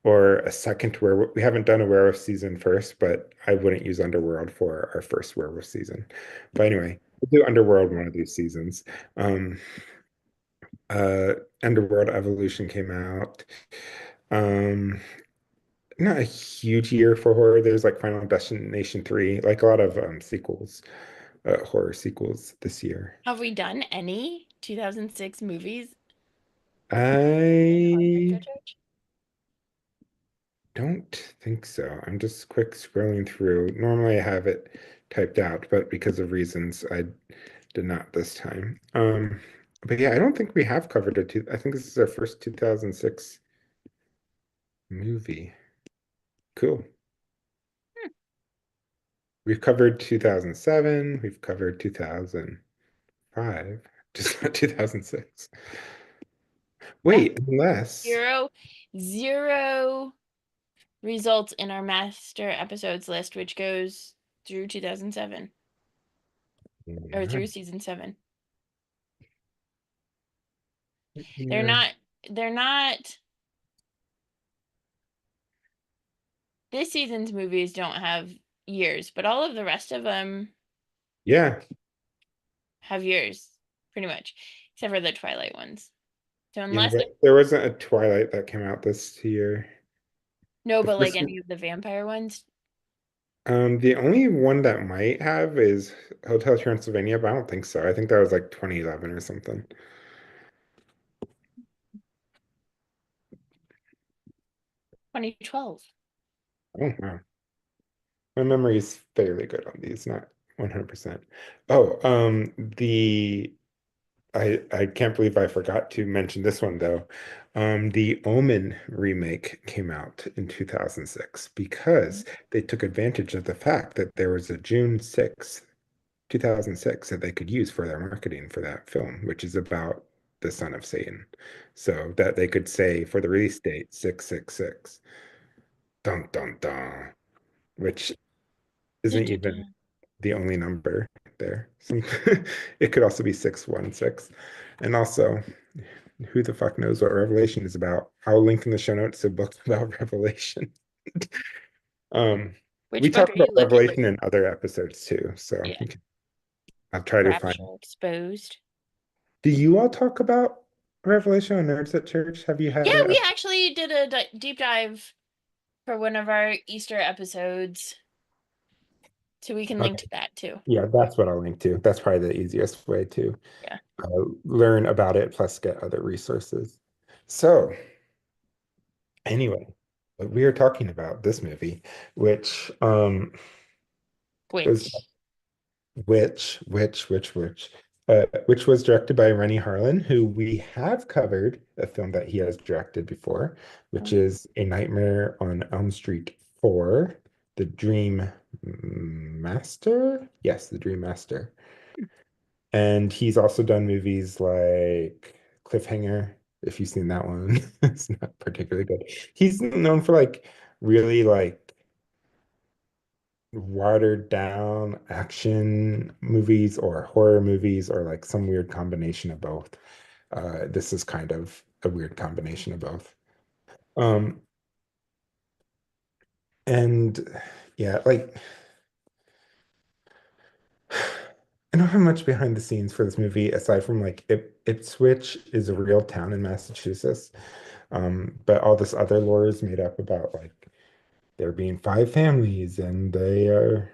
Speaker 2: or a second werewolf. We haven't done a werewolf season first, but I wouldn't use Underworld for our first werewolf season. But anyway, we'll do Underworld one of these seasons. Um, uh, Underworld Evolution came out. Um, Not a huge year for horror. There's like Final Destination 3, like a lot of sequels, horror sequels this year.
Speaker 1: Have we done any 2006 movies in Horror
Speaker 2: I
Speaker 1: Church?
Speaker 2: don't think so. I'm just quick scrolling through. Normally I have it typed out, but because of reasons I did not this time. But yeah, I don't think we have covered it. I think this is our first 2006 movie. Cool.
Speaker 1: Hmm.
Speaker 2: We've covered 2007, we've covered 2005, just not 2006.
Speaker 1: Yeah.
Speaker 2: Wait, unless
Speaker 1: Zero, zero results in our master episodes list, which goes through 2007 or through season 7. They're
Speaker 2: yeah.
Speaker 1: not, they're not, this season's movies don't have years, but all of the rest of them
Speaker 2: Yeah.
Speaker 1: have years, pretty much, except for the Twilight ones. So
Speaker 2: Yeah,
Speaker 1: unless they're,
Speaker 2: but there wasn't a Twilight that came out this year.
Speaker 1: no,
Speaker 2: The
Speaker 1: but like
Speaker 2: first
Speaker 1: any of the vampire ones,
Speaker 2: The only one that might have is Hotel Transylvania, but I don't think so. I think that was like 2011 or something.
Speaker 1: 2012.
Speaker 2: Oh, wow. My memory is fairly good on these, not 100%. Oh, I can't believe I forgot to mention this one though. The Omen remake came out in 2006 because they took advantage of the fact that there was a June 6th, 2006 that they could use for their marketing for that film, which is about the son of Satan. So that they could say for the release date 666. Dun dun dun. Which
Speaker 1: Dun,
Speaker 2: isn't
Speaker 1: dun,
Speaker 2: even
Speaker 1: dun.
Speaker 2: the only number there. It could also be 616. And also, who the fuck knows what Revelation is about? I'll link in the show notes a book about Revelation. Um, we
Speaker 1: Which book
Speaker 2: talk
Speaker 1: are
Speaker 2: about
Speaker 1: you looking?
Speaker 2: Revelation in other episodes too, so
Speaker 1: Yeah.
Speaker 2: I'll try to find.
Speaker 1: Rapture Exposed.
Speaker 2: Do you all talk about Revelation on Nerds at Church? Have you
Speaker 1: Yeah,
Speaker 2: had
Speaker 1: we
Speaker 2: a
Speaker 1: actually did a deep dive for one of our Easter episodes, so we can link
Speaker 2: okay.
Speaker 1: to that too.
Speaker 2: Yeah, that's what I'll link to. That's probably the easiest way to
Speaker 1: Yeah.
Speaker 2: learn about it, plus get other resources. So, anyway, we are talking about this movie, which was
Speaker 1: Which,
Speaker 2: which was directed by Rennie Harlan, who we have covered a film that he has directed before, which
Speaker 1: um,
Speaker 2: is A Nightmare on Elm Street 4, The Dream Master? Yes, The Dream Master. And he's also done movies like Cliffhanger, if you've seen that one. It's not particularly good. He's known for like really like watered down action movies or horror movies or like some weird combination of both. This is kind of a weird combination of both. Um, and yeah, like I don't have much behind the scenes for this movie aside from like Ipswich is a real town in Massachusetts. But all this other lore is made up about like there being five families and they are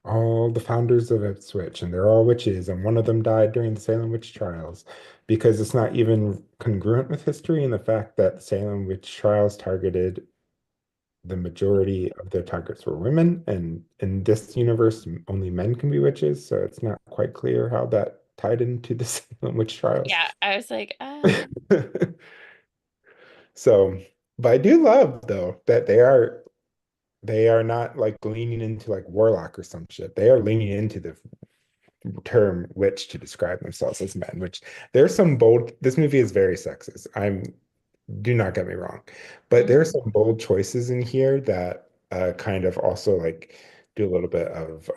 Speaker 2: all the founders of Ipswich, and they're all witches, and one of them died during the Salem witch trials because it's not even congruent with history and the fact that the Salem witch trials targeted the majority of their targets were women, and in this universe, only men can be witches, so it's not quite clear how that tied into the Salem witch trials.
Speaker 1: yeah, I was like,
Speaker 2: So, but I do love though that they are not like leaning into like warlock or some shit. They are leaning into the term witch to describe themselves as men, which there's some bold, this movie is very sexist. Do not get me wrong, but there are
Speaker 1: mhm.
Speaker 2: some bold choices in here that kind of also like do a little bit of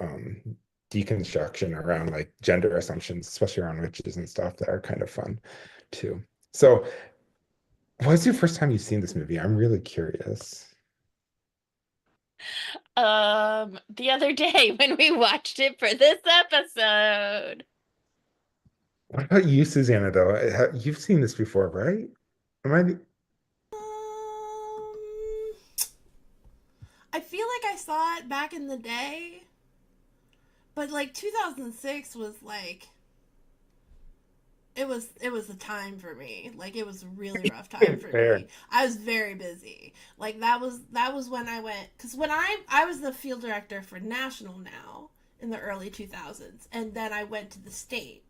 Speaker 2: deconstruction around like gender assumptions, especially around witches and stuff that are kind of fun too. So, what was your first time you've seen this movie? I'm really curious.
Speaker 1: The other day when we watched it for this episode.
Speaker 2: What about you, Susanna, though? You've seen this before, right? Am I
Speaker 3: Um, I feel like I saw it back in the day, but like 2006 was like it was a time for me. Like it was a really rough time for
Speaker 2: fair?
Speaker 3: me. I was very busy. Like that was when I went cuz when I was the field director for National now in the early 2000s, and then I went to the state.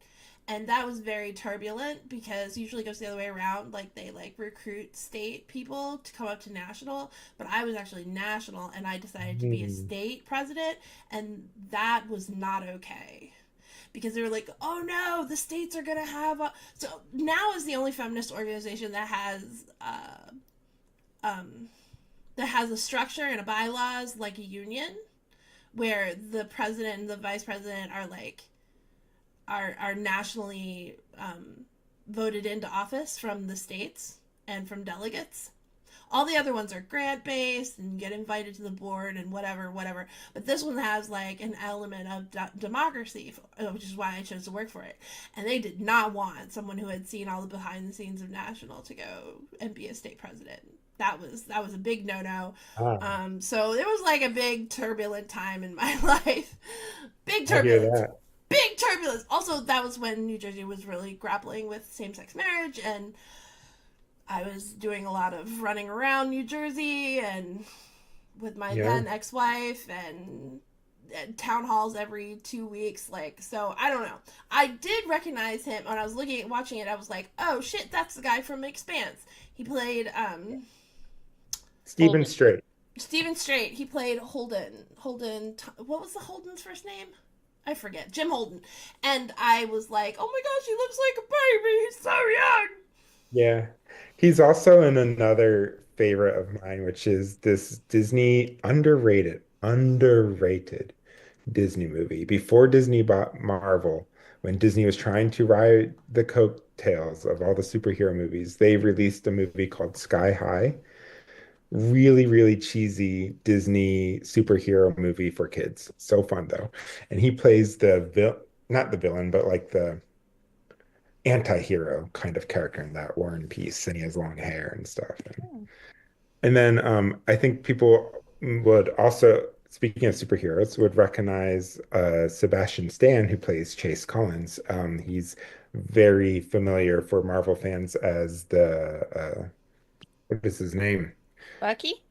Speaker 3: And that was very turbulent because usually it goes the other way around. Like they like recruit state people to come up to national, but I was actually national and I decided to be a
Speaker 2: Hmm.
Speaker 3: state president, and that was not okay because they were like, "Oh no, the states are gonna have." So now is the only feminist organization um, that has a structure and a bylaws like a union, where the president and the vice president are like are nationally voted into office from the states and from delegates. All the other ones are grant based and get invited to the board and whatever, whatever. But this one has like an element of democracy, which is why I chose to work for it. And they did not want someone who had seen all the behind the scenes of National to go and be a state president. That was a big no no.
Speaker 2: Ah,
Speaker 3: So it was like a big turbulent time in my life. Big
Speaker 2: I hear
Speaker 3: turbulence.
Speaker 2: that.
Speaker 3: Big turbulence. Also, that was when New Jersey was really grappling with same sex marriage, and I was doing a lot of running around New Jersey and with my
Speaker 2: Yeah.
Speaker 3: then ex-wife and town halls every 2 weeks. Like, so I don't know. I did recognize him when I was looking at watching it. I was like, oh shit, that's the guy from Expanse. He played
Speaker 2: Stephen
Speaker 1: Holden.
Speaker 2: Strait.
Speaker 3: Stephen Strait. He played Holden. Holden. What was the Holden's first name? I forget. Jim Holden. And I was like, oh my gosh, he looks like a baby. He's so young.
Speaker 2: Yeah. He's also in another favorite of mine, which is this Disney underrated Disney movie. Before Disney bought Marvel, when Disney was trying to ride the coattails of all the superhero movies, they released a movie called Sky High. Really, really cheesy Disney superhero movie for kids. So fun though. And he plays the villain. not the villain, but like the anti-hero kind of character in that War and Peace, and he has long hair and stuff.
Speaker 1: Oh.
Speaker 2: And then I think people would also, speaking of superheroes, would recognize Sebastian Stan, who plays Chase Collins. He's very familiar for Marvel fans as what is his name?
Speaker 1: Bucky?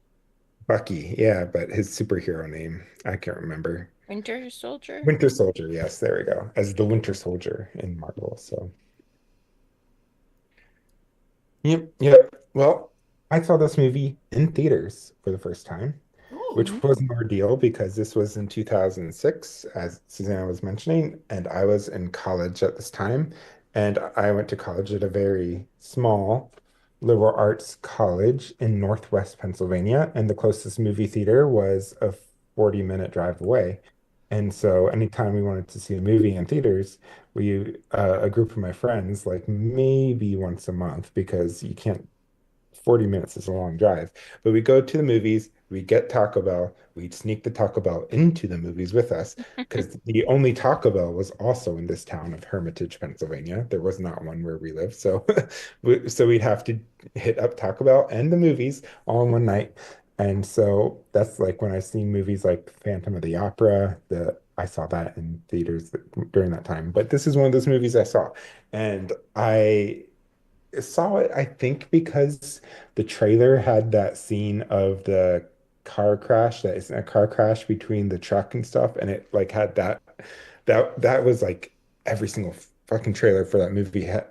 Speaker 2: Bucky, yeah, but his superhero name, I can't remember.
Speaker 1: Winter Soldier?
Speaker 2: Winter Soldier, yes, there we go, as the Winter Soldier in Marvel. So yep, yep. Well, I saw this movie in theaters for the first time,
Speaker 3: Ooh.
Speaker 2: which was an ordeal because this was in 2006, as Susanna was mentioning, and I was in college at this time. And I went to college at a very small liberal arts college in Northwest Pennsylvania, and the closest movie theater was a 40-minute drive away. And so anytime we wanted to see a movie in theaters, a group of my friends, like maybe once a month, because you can't 40 minutes is a long drive. But we go to the movies, we get Taco Bell, we'd sneak the Taco Bell into the movies with us because the only Taco Bell was also in this town of Hermitage, Pennsylvania. There was not one where we live. So so we'd have to hit up Taco Bell and the movies all in one night. And so that's like when I seen movies like Phantom of the Opera, I saw that in theaters during that time. But this is one of those movies I saw. And I saw it, I think, because the trailer had that scene of the car crash, that is a car crash between the truck and stuff, and it like had that was like every single fucking trailer for that movie had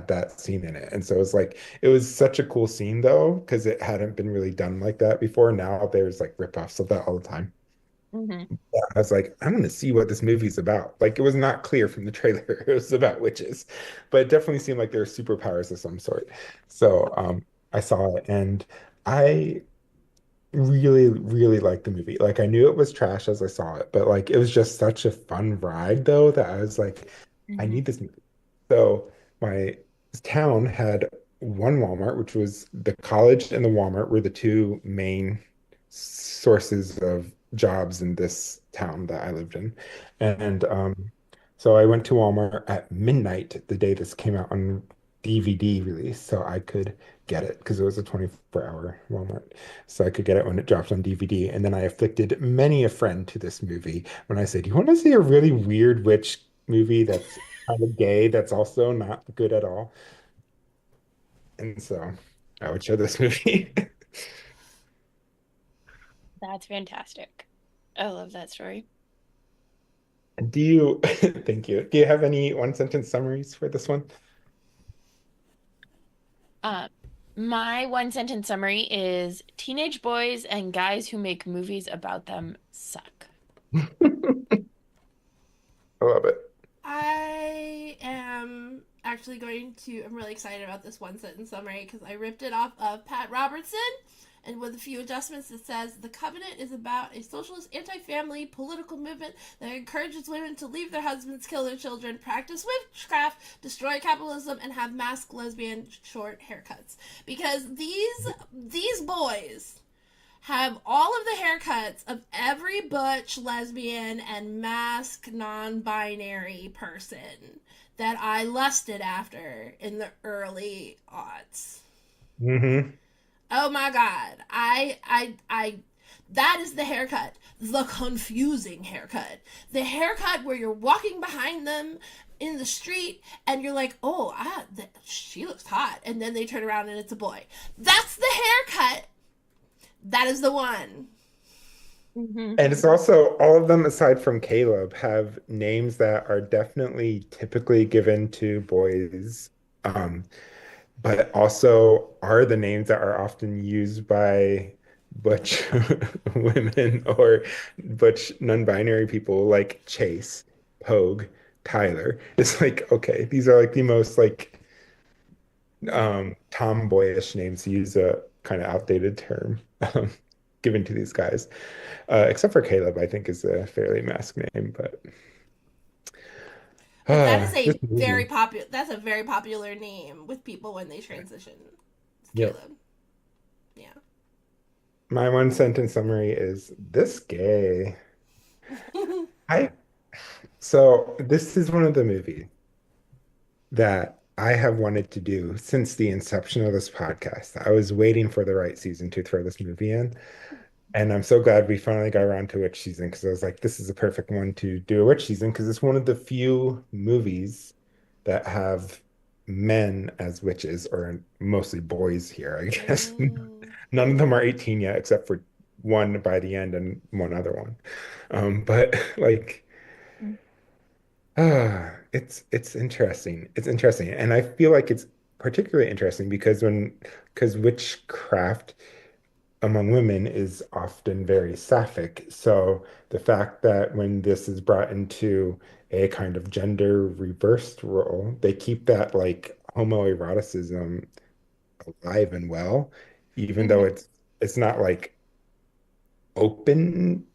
Speaker 2: that scene in it. And so it was like it was such a cool scene though, because it hadn't been really done like that before. Now there's like rip-offs of that all the time.
Speaker 1: Hmm.
Speaker 2: I was like, I'm gonna see what this movie's about. Like it was not clear from the trailer it was about witches, but it definitely seemed like there were superpowers of some sort. So I saw it and I really, really liked the movie. Like I knew it was trash as I saw it, but like it was just such a fun ride though that I was like, I
Speaker 1: Hmm.
Speaker 2: need this movie. So my town had one Walmart, which was the college and the Walmart were the two main sources of jobs in this town that I lived in. And so I went to Walmart at midnight the day this came out on DVD release, so I could get it because it was a 24-hour Walmart. So I could get it when it dropped on DVD. And then I afflicted many a friend to this movie when I said, "You want to see a really weird witch movie that's kind of gay, that's also not good at all?" And so I would show this movie.
Speaker 1: That's fantastic. I love that story.
Speaker 2: Do you, thank you. Do you have any one sentence summaries for this one?
Speaker 1: Um, my one sentence summary is teenage boys and guys who make movies about them suck.
Speaker 2: I love it.
Speaker 3: I am actually I'm really excited about this one sentence summary because I ripped it off of Pat Robertson. And with a few adjustments, it says the Covenant is about a socialist, anti-family political movement that encourages women to leave their husbands, kill their children, practice witchcraft, destroy capitalism, and have masked lesbian short haircuts. Because these boys have all of the haircuts of every butch, lesbian, and mask non-binary person that I lusted after in the early aughts.
Speaker 2: Hmm.
Speaker 3: Oh my god. I that is the haircut. The confusing haircut. The haircut where you're walking behind them in the street and you're like, "Oh, she looks hot." And then they turn around and it's a boy. That's the haircut. That is the one.
Speaker 1: Hmm.
Speaker 2: And it's also all of them aside from Caleb have names that are definitely typically given to boys, um, but also are the names that are often used by butch women or butch non-binary people like Chase, Pogue, Tyler. It's like, okay, these are like the most like tomboyish names to use a kind of outdated term given to these guys. Except for Caleb, I think is a fairly masked name, but
Speaker 3: But that is
Speaker 2: this
Speaker 3: a very
Speaker 2: movie.
Speaker 3: popular that's a very popular name with people when they transition. It's
Speaker 2: Yep.
Speaker 3: Caleb. Yeah.
Speaker 2: My one sentence summary is this gay. I So this is one of the movies that I have wanted to do since the inception of this podcast. I was waiting for the right season to throw this movie in. And I'm so glad we finally got around to witch season because I was like, this is a perfect one to do a witch season because it's one of the few movies that have men as witches, or mostly boys here, I guess.
Speaker 3: Mm.
Speaker 2: None of them are 18 yet, except for one by the end and one other one. But like, it's interesting. It's interesting. And I feel like it's particularly interesting because witchcraft among women is often very sapphic. So the fact that when this is brought into a kind of gender reversed role, they keep that like homoeroticism alive and well, even though
Speaker 1: Hmm.
Speaker 2: it's not like open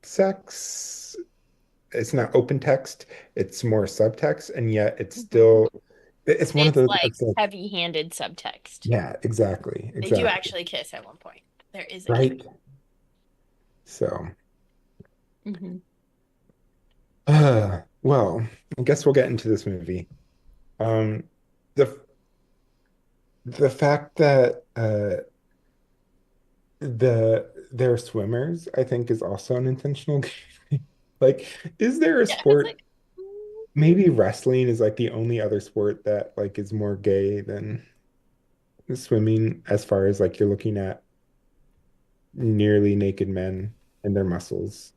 Speaker 2: sex, it's not open text, it's more subtext, and yet it's
Speaker 1: Hmm.
Speaker 2: still it's one of
Speaker 1: It's
Speaker 2: those
Speaker 1: like
Speaker 2: it's like
Speaker 1: heavy-handed subtext.
Speaker 2: yeah, exactly,
Speaker 1: They do
Speaker 2: exactly.
Speaker 1: actually kiss at one point. There is a kiss.
Speaker 2: Right. So
Speaker 1: Hmm.
Speaker 2: well, I guess we'll get into this movie. Um, the the fact that they're swimmers, I think, is also an intentional game. Like, is there a
Speaker 1: Yeah, it's
Speaker 2: sport?
Speaker 1: like, mm,
Speaker 2: Maybe wrestling is like the only other sport that like is more gay than swimming, as far as like you're looking at nearly naked men and their muscles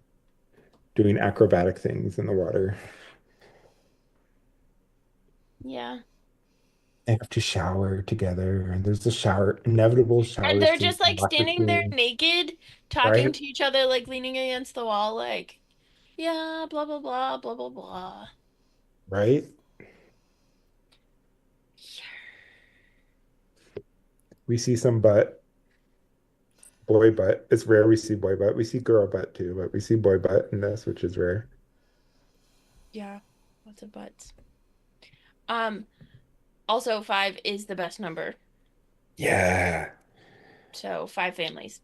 Speaker 2: doing acrobatic things in the water.
Speaker 1: yeah.
Speaker 2: They have to shower together, and there's a inevitable
Speaker 1: And
Speaker 2: shower
Speaker 1: they're
Speaker 2: scene,
Speaker 1: just like
Speaker 2: lots of
Speaker 1: standing there
Speaker 2: scenes,
Speaker 1: naked, talking
Speaker 2: right?
Speaker 1: to each other, like leaning against the wall, like, yeah, blah, blah, blah, blah, blah, blah.
Speaker 2: Right? We see some butt, boy butt. It's rare we see boy butt. We see girl butt too, but we see boy butt in this, which is rare.
Speaker 1: Yeah, lots of butts. Um, Also, five is the best number.
Speaker 2: Yeah.
Speaker 1: So five families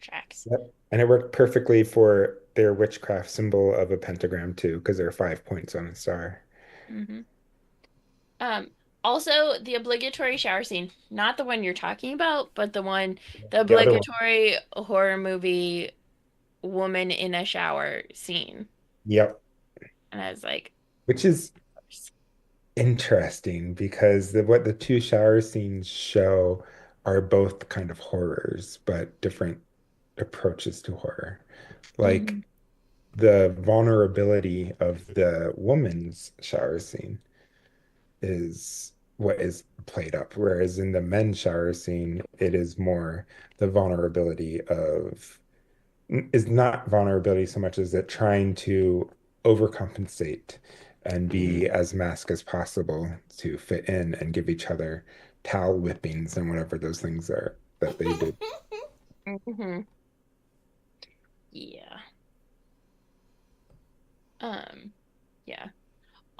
Speaker 1: tracks.
Speaker 2: Yep. And it worked perfectly for their witchcraft symbol of a pentagram too, because there are 5 points on a star.
Speaker 1: Hmm. Um, Also the obligatory shower scene, not the one you're talking about, but the
Speaker 2: The other one.
Speaker 1: obligatory horror movie woman in a shower scene.
Speaker 2: Yep.
Speaker 1: And I was like,
Speaker 2: Which is interesting because what the two shower scenes show are both kind of horrors, but different approaches to horror. Like
Speaker 1: hmm.
Speaker 2: the vulnerability of the woman's shower scene is what is played up, whereas in the men's shower scene, it is more the vulnerability of is not vulnerability so much as it trying to overcompensate and be as mask as possible to fit in and give each other towel whippings and whatever those things are that they do.
Speaker 1: Hmm. Yeah. Um, yeah.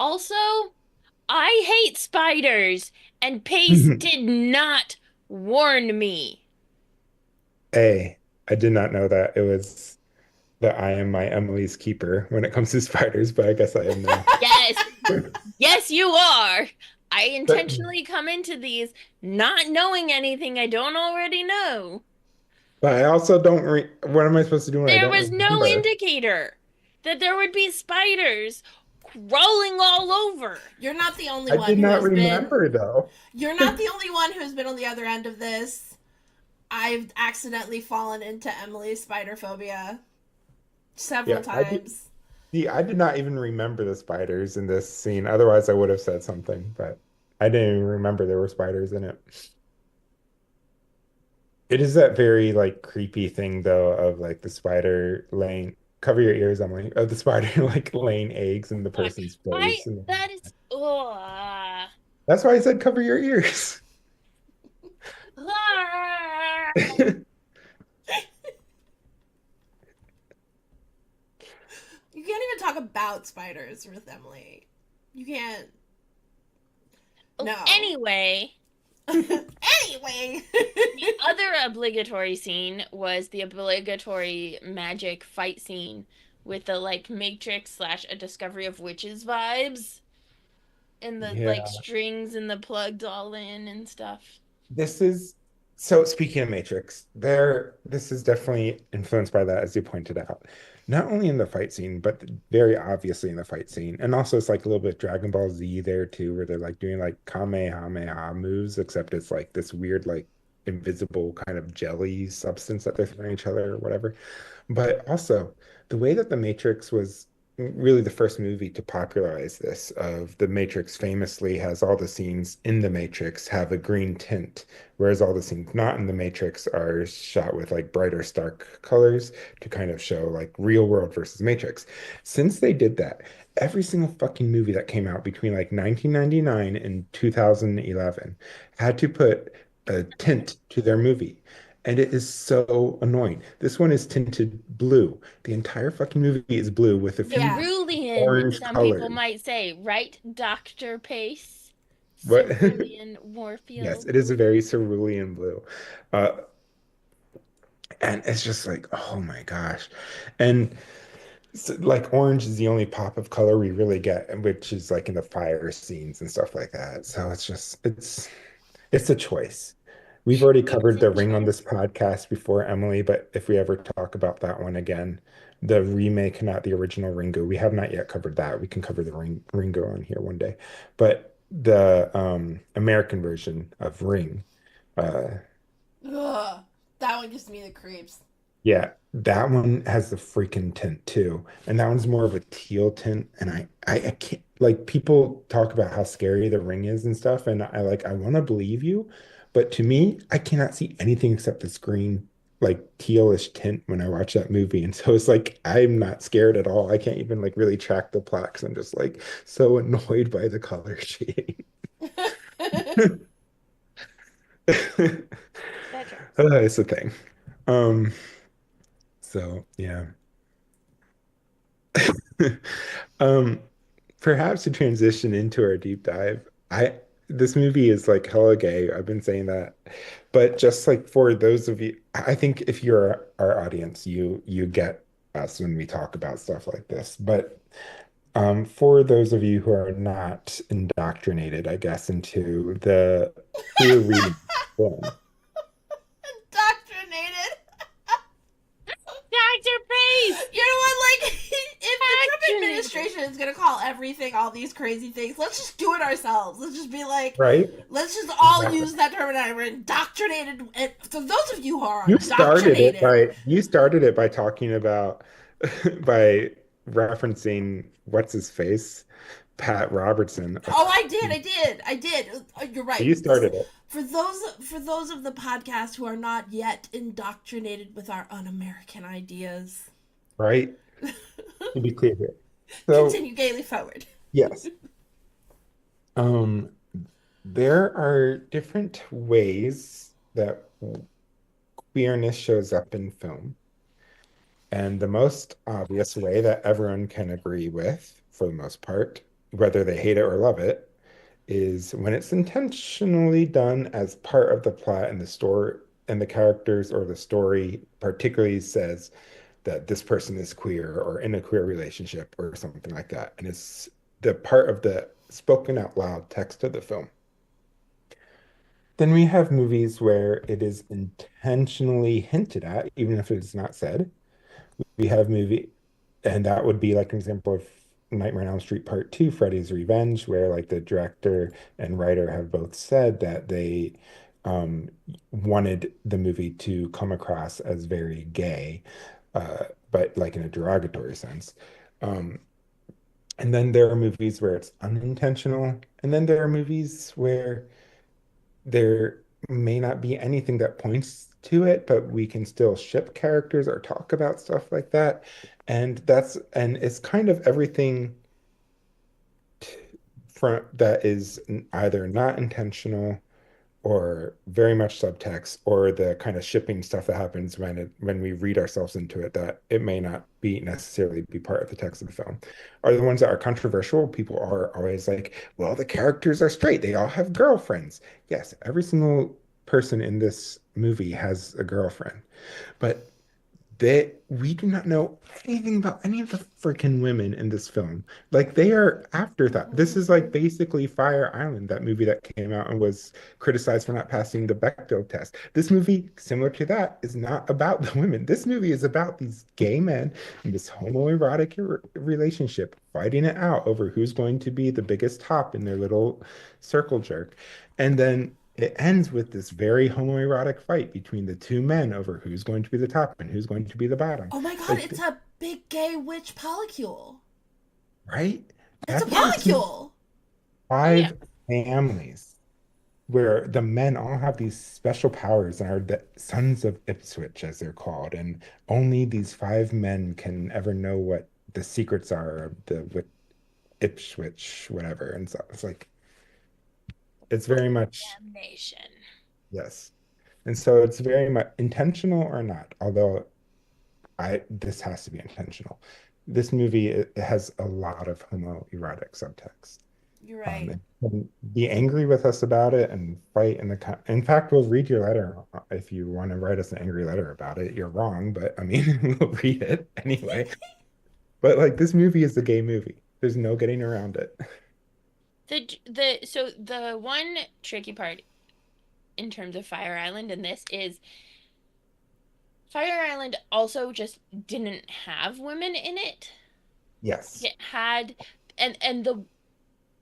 Speaker 1: Also, I hate spiders, and Pace did not warn me.
Speaker 2: A, I did not know that it was that I am my Emily's keeper when it comes to spiders, but I guess I am now.
Speaker 1: Yes, yes, you are. I
Speaker 2: But
Speaker 1: intentionally come into these not knowing anything I don't already know.
Speaker 2: but I also don't re what am I supposed to do when I
Speaker 1: There
Speaker 2: don't
Speaker 1: was no
Speaker 2: remember?
Speaker 1: indicator that there would be spiders crawling all over.
Speaker 3: You're not the only
Speaker 2: I
Speaker 3: one
Speaker 2: did
Speaker 3: who
Speaker 2: not
Speaker 3: has been.
Speaker 2: remember though.
Speaker 3: You're not the only one who's been on the other end of this. I've accidentally fallen into Emily's spider phobia several
Speaker 2: Yeah, I did.
Speaker 3: times.
Speaker 2: See, I did not even remember the spiders in this scene. Otherwise, I would have said something, but I didn't even remember there were spiders in it. It is that very like creepy thing though of like the spider laying, cover your ears, Emily, of the spider like laying eggs in the
Speaker 1: God,
Speaker 2: person's face. And
Speaker 1: that is, ugh.
Speaker 2: that's why I said cover your ears.
Speaker 1: Ah.
Speaker 3: You can't even talk about spiders with Emily. You can't. No.
Speaker 1: Anyway,
Speaker 3: Anyway.
Speaker 1: the other obligatory scene was the obligatory magic fight scene with the like Matrix slash a discovery of witches vibes and the like
Speaker 2: Yeah.
Speaker 1: strings and the plugs all in and stuff.
Speaker 2: This is so speaking of Matrix, this is definitely influenced by that, as you pointed out. Not only in the fight scene, but very obviously in the fight scene. And also it's like a little bit Dragon Ball Z there too, where they're like doing like Kamehameha moves, except it's like this weird, like invisible kind of jelly substance that they're throwing at each other or whatever. But also, the way that The Matrix was really the first movie to popularize this, of The Matrix famously has all the scenes in The Matrix have a green tint, whereas all the scenes not in The Matrix are shot with like brighter, stark colors to kind of show like real world versus Matrix. Since they did that, every single fucking movie that came out between like 1999 and 2011 had to put a tint to their movie. And it is so annoying. This one is tinted blue. The entire fucking movie is blue with a few
Speaker 3: Yeah.
Speaker 1: Cerulean,
Speaker 2: orange
Speaker 1: some people
Speaker 2: colors.
Speaker 1: might say, right, Dr. Pace?
Speaker 2: But
Speaker 1: Cerulean
Speaker 2: yes,
Speaker 1: Warfield.
Speaker 2: it is a very cerulean blue. Uh, and it's just like, oh my gosh. And so, like orange is the only pop of color we really get, which is like in the fire scenes and stuff like that. So it's just it's a choice. We've already
Speaker 1: It's
Speaker 2: covered
Speaker 1: a
Speaker 2: The Ring on this
Speaker 1: choice.
Speaker 2: podcast before, Emily, but if we ever talk about that one again, the remake, not the original Ringo, we have not yet covered that. We can cover the Ringo on here one day. But the American version of Ring, uh,
Speaker 3: Ugh. That one gives me the creeps.
Speaker 2: yeah, that one has the freaking tint too. And that one's more of a teal tint. And I can't like people talk about how scary the ring is and stuff. And I want to believe you, but to me, I cannot see anything except this green, like tealish tint when I watch that movie. And so it's like I'm not scared at all. I can't even like really track the plot 'cause I'm just like so annoyed by the color shading.
Speaker 1: That tracks.
Speaker 2: It's a thing. Um, so yeah. Um, Perhaps to transition into our deep dive, I this movie is like hella gay. I've been saying that, but just like for those of you, I think if you're our audience, you get us when we talk about stuff like this. But for those of you who are not indoctrinated, I guess, into the queer reading film,
Speaker 3: Indoctrinated.
Speaker 1: Dr. Pace!
Speaker 3: You know what? Like, if the Trump
Speaker 1: Indoctrinated.
Speaker 3: administration is gonna call everything all these crazy things, let's just do it ourselves. Let's just be like,
Speaker 2: right?
Speaker 3: let's just all
Speaker 2: Exactly.
Speaker 3: use that terminology. We're indoctrinated. And for those of you who are
Speaker 2: You
Speaker 3: indoctrinated,
Speaker 2: started it by talking about by referencing what's his face, Pat Robertson.
Speaker 3: oh, I did. You're right.
Speaker 2: You started it,
Speaker 3: For those of the podcast who are not yet indoctrinated with our un-American ideas,
Speaker 2: right? To be clear here. So,
Speaker 3: continue gaily forward.
Speaker 2: yes. Um, there are different ways that queerness shows up in film. And the most obvious way that everyone can agree with, for the most part, whether they hate it or love it, is when it's intentionally done as part of the plot and the story and the characters or the story particularly says that this person is queer or in a queer relationship or something like that. And it's the part of the spoken out loud text of the film. Then we have movies where it is intentionally hinted at, even if it's not said. We have movie, and that would be like an example of Nightmare on Elm Street Part 2, Freddy's Revenge, where like the director and writer have both said that they um, wanted the movie to come across as very gay, but like in a derogatory sense. Um, and then there are movies where it's unintentional, and then there are movies where there may not be anything that points to it, but we can still ship characters or talk about stuff like that. And it's kind of everything from that is either not intentional or very much subtext or the kind of shipping stuff that happens when we read ourselves into it that it may not be necessarily be part of the text of the film are the ones that are controversial. People are always like, well, the characters are straight, they all have girlfriends. Yes, every single person in this movie has a girlfriend, but we do not know anything about any of the freaking women in this film. Like they are afterthought. This is like basically Fire Island, that movie that came out and was criticized for not passing the Bechdel test. This movie, similar to that, is not about the women. This movie is about these gay men in this homoerotic relationship fighting it out over who's going to be the biggest top in their little circle jerk. And then it ends with this very homoerotic fight between the two men over who's going to be the top and who's going to be the bottom.
Speaker 3: Oh my god,
Speaker 2: Like,
Speaker 3: it's a big gay witch polycule.
Speaker 2: right?
Speaker 3: It's a
Speaker 2: Have you ever seen
Speaker 3: polycule.
Speaker 1: Oh yeah.
Speaker 2: five families where the men all have these special powers and are the sons of Ipswich, as they're called, and only these five men can ever know what the secrets are of the Ipswich, whatever. And so it's like, it's very much,
Speaker 1: Damnation.
Speaker 2: yes. And so it's very much intentional or not, although I this has to be intentional. This movie it has a lot of homoerotic subtext.
Speaker 3: You're right.
Speaker 2: And be angry with us about it and fight in the in fact, we'll read your letter if you want to write us an angry letter about it. You're wrong, but I mean, we'll read it anyway. But like this movie is a gay movie. There's no getting around it.
Speaker 1: The one tricky part in terms of Fire Island and this is Fire Island also just didn't have women in it.
Speaker 2: Yes.
Speaker 1: It had and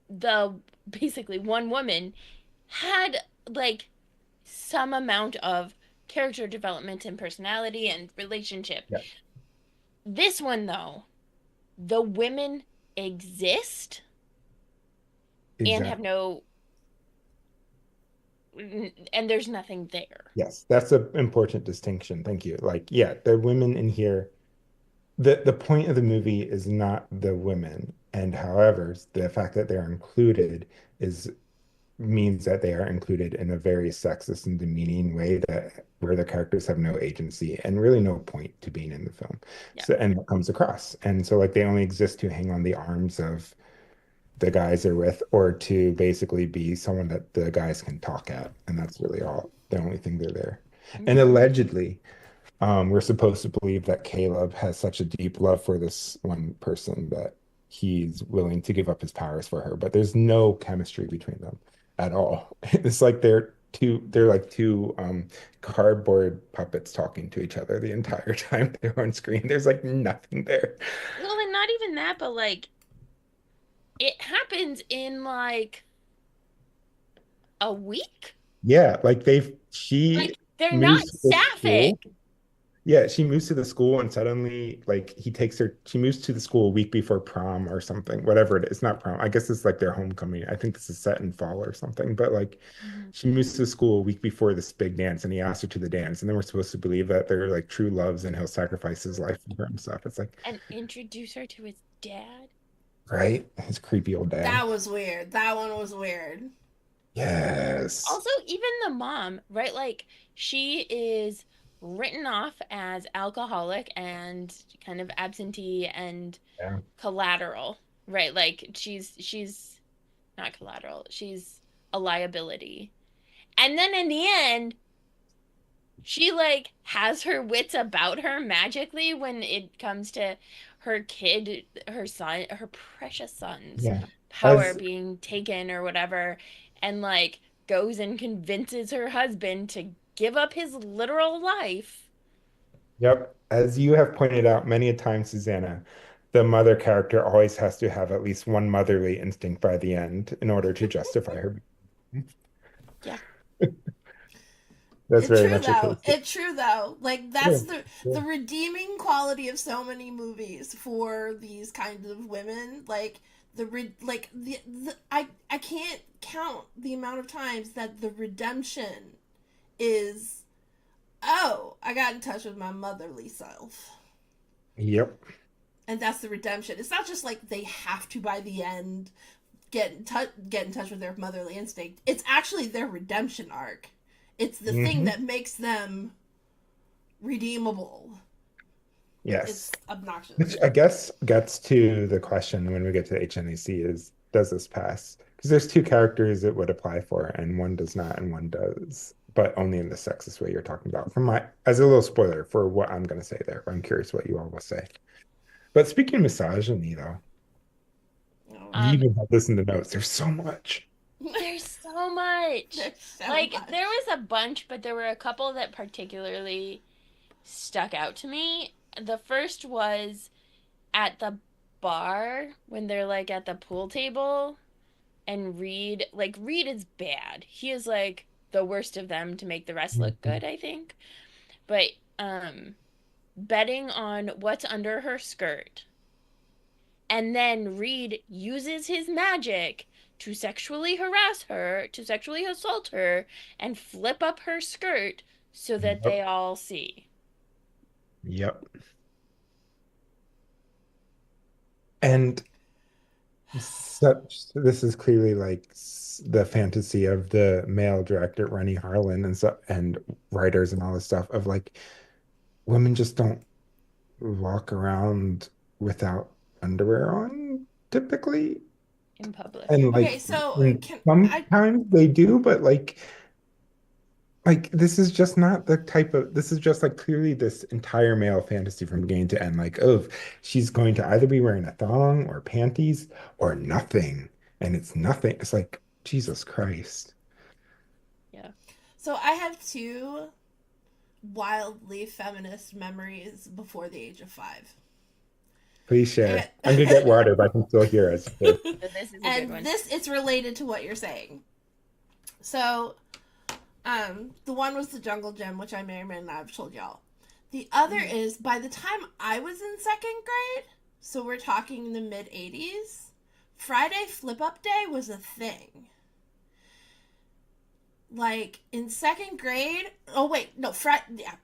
Speaker 1: the basically one woman had like some amount of character development and personality and relationship.
Speaker 2: Yeah,
Speaker 1: This one though, the women exist and have
Speaker 2: exactly.
Speaker 1: no and there's nothing there.
Speaker 2: Yes, that's an important distinction. Thank you. Like, yeah, the women in here, the point of the movie is not the women, and however, the fact that they're included is means that they are included in a very sexist and demeaning way that where the characters have no agency and really no point to being in the film.
Speaker 1: Yeah.
Speaker 2: So and it comes across. And so like they only exist to hang on the arms of the guys they're with or to basically be someone that the guys can talk at. And that's really all the only thing they're there. And
Speaker 1: Mhm.
Speaker 2: allegedly, we're supposed to believe that Caleb has such a deep love for this one person that he's willing to give up his powers for her, but there's no chemistry between them at all. It's like they're like two cardboard puppets talking to each other the entire time they're on screen. There's like nothing there.
Speaker 1: Well, and not even that, but like it happens in like a week.
Speaker 2: Yeah, like
Speaker 1: Like
Speaker 2: she
Speaker 1: they're not
Speaker 2: moves to the
Speaker 1: sapphic.
Speaker 2: school. Yeah, she moves to the school and suddenly like he takes her she moves to the school a week before prom or something, whatever it is. It's not prom. I guess it's like their homecoming. I think this is set in fall or something. But like
Speaker 1: Mhm.
Speaker 2: she moves to the school a week before this big dance and he asks her to the dance. And then we're supposed to believe that they're like true loves and he'll sacrifice his life for her and stuff. It's like,
Speaker 1: And introduce her to his dad.
Speaker 2: right? His creepy old dad.
Speaker 3: That was weird. That one was weird.
Speaker 2: Yes.
Speaker 1: Also, even the mom, right? Like she is written off as alcoholic and kind of absentee and
Speaker 2: Yeah.
Speaker 1: collateral, right? Like she's not collateral. She's a liability. And then in the end, she like has her wits about her magically when it comes to her kid, her son, her precious son's
Speaker 2: Yeah.
Speaker 1: power
Speaker 2: As
Speaker 1: being taken or whatever, and like goes and convinces her husband to give up his literal life.
Speaker 2: Yep. As you have pointed out many a time, Susanna, the mother character always has to have at least one motherly instinct by the end in order to justify her.
Speaker 1: Yeah.
Speaker 2: That's
Speaker 3: It's
Speaker 2: very
Speaker 3: true
Speaker 2: much a
Speaker 3: though.
Speaker 2: case.
Speaker 3: It's true though. Like
Speaker 2: Yeah,
Speaker 3: that's the
Speaker 2: yeah,
Speaker 3: redeeming quality of so many movies for these kinds of women. Like I can't count the amount of times that the redemption is, oh, I got in touch with my motherly self.
Speaker 2: yep.
Speaker 3: And that's the redemption. It's not just like they have to by the end get in touch with their motherly instinct. It's actually their redemption arc. It's the thing
Speaker 2: Hmm.
Speaker 3: that makes them redeemable.
Speaker 2: Yes.
Speaker 3: It's obnoxious.
Speaker 2: Which I guess gets to the question when we get to HNAC is does this pass? Because there's two characters it would apply for, and one does not, and one does. but only in the sexist way you're talking about. From my as a little spoiler for what I'm gonna say there. I'm curious what you all will say. But speaking of misogyny, though,
Speaker 3: Oh.
Speaker 2: you even have this in the notes. There's so much.
Speaker 1: There's so much.
Speaker 3: There's so
Speaker 1: Like, there
Speaker 3: much.
Speaker 1: was a bunch, but there were a couple that particularly stuck out to me. The first was at the bar when they're like at the pool table and Reed is bad. He is like the worst of them to make the rest look
Speaker 2: Mhm.
Speaker 1: good, I think. But betting on what's under her skirt. And then Reed uses his magic to sexually harass her, to sexually assault her, and flip up her skirt so that they
Speaker 2: Yep.
Speaker 1: all see.
Speaker 2: Yep. And this is clearly like the fantasy of the male director Rennie Harlan and so and writers and all this stuff of like women just don't walk around without underwear on typically.
Speaker 1: In public.
Speaker 2: And
Speaker 3: Okay,
Speaker 2: like
Speaker 3: so
Speaker 2: and
Speaker 3: can I
Speaker 2: sometimes they do, but like this is just not the type of this is just like clearly this entire male fantasy from beginning to end. Like, oh, she's going to either be wearing a thong or panties or nothing. And it's nothing. It's like, Jesus Christ.
Speaker 1: Yeah.
Speaker 3: so I have two wildly feminist memories before the age of 5.
Speaker 2: Please
Speaker 3: And,
Speaker 2: share. I'm gonna get water, but I can still hear us too.
Speaker 1: So this is a good
Speaker 3: and
Speaker 1: one.
Speaker 3: this it's related to what you're saying. So, the one was the jungle gym, which I may or may not have told y'all. The other
Speaker 1: Mhm.
Speaker 3: is by the time I was in second grade, so we're talking the mid 80s, Friday flip up day was a thing. Like in second grade, oh wait, no, yeah,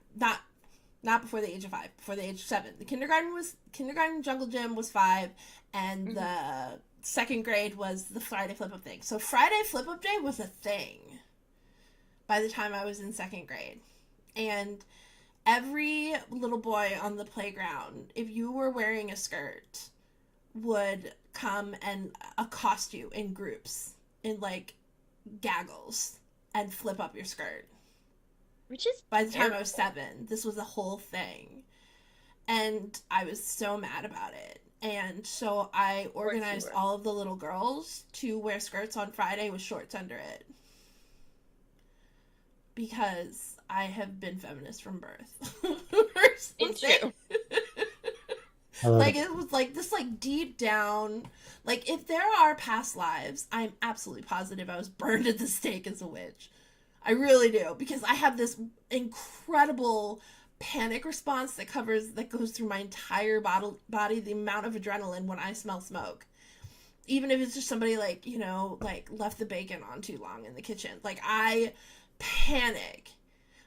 Speaker 3: not before the age of 5, before the age of 7. The kindergarten jungle gym was 5, and
Speaker 1: Mhm.
Speaker 3: the second grade was the Friday flip up thing. So Friday flip up day was a thing by the time I was in second grade. And every little boy on the playground, if you were wearing a skirt, would come and accost you in groups, in like gaggles, and flip up your skirt.
Speaker 1: Which is
Speaker 3: By the time I was
Speaker 1: terrible.
Speaker 3: 7, this was a whole thing. And I was so mad about it. And so I
Speaker 1: Of course you
Speaker 3: organized
Speaker 1: were.
Speaker 3: all of the little girls to wear skirts on Friday with shorts under it. Because I have been feminist from birth. Or
Speaker 1: It's
Speaker 3: something.
Speaker 1: true.
Speaker 2: I love
Speaker 3: Like
Speaker 2: it.
Speaker 3: it was like this like deep down, like if there are past lives, I'm absolutely positive I was burned at the stake as a witch. I really do, because I have this incredible panic response that goes through my entire body, the amount of adrenaline when I smell smoke. Even if it's just somebody like, like left the bacon on too long in the kitchen. Like I panic.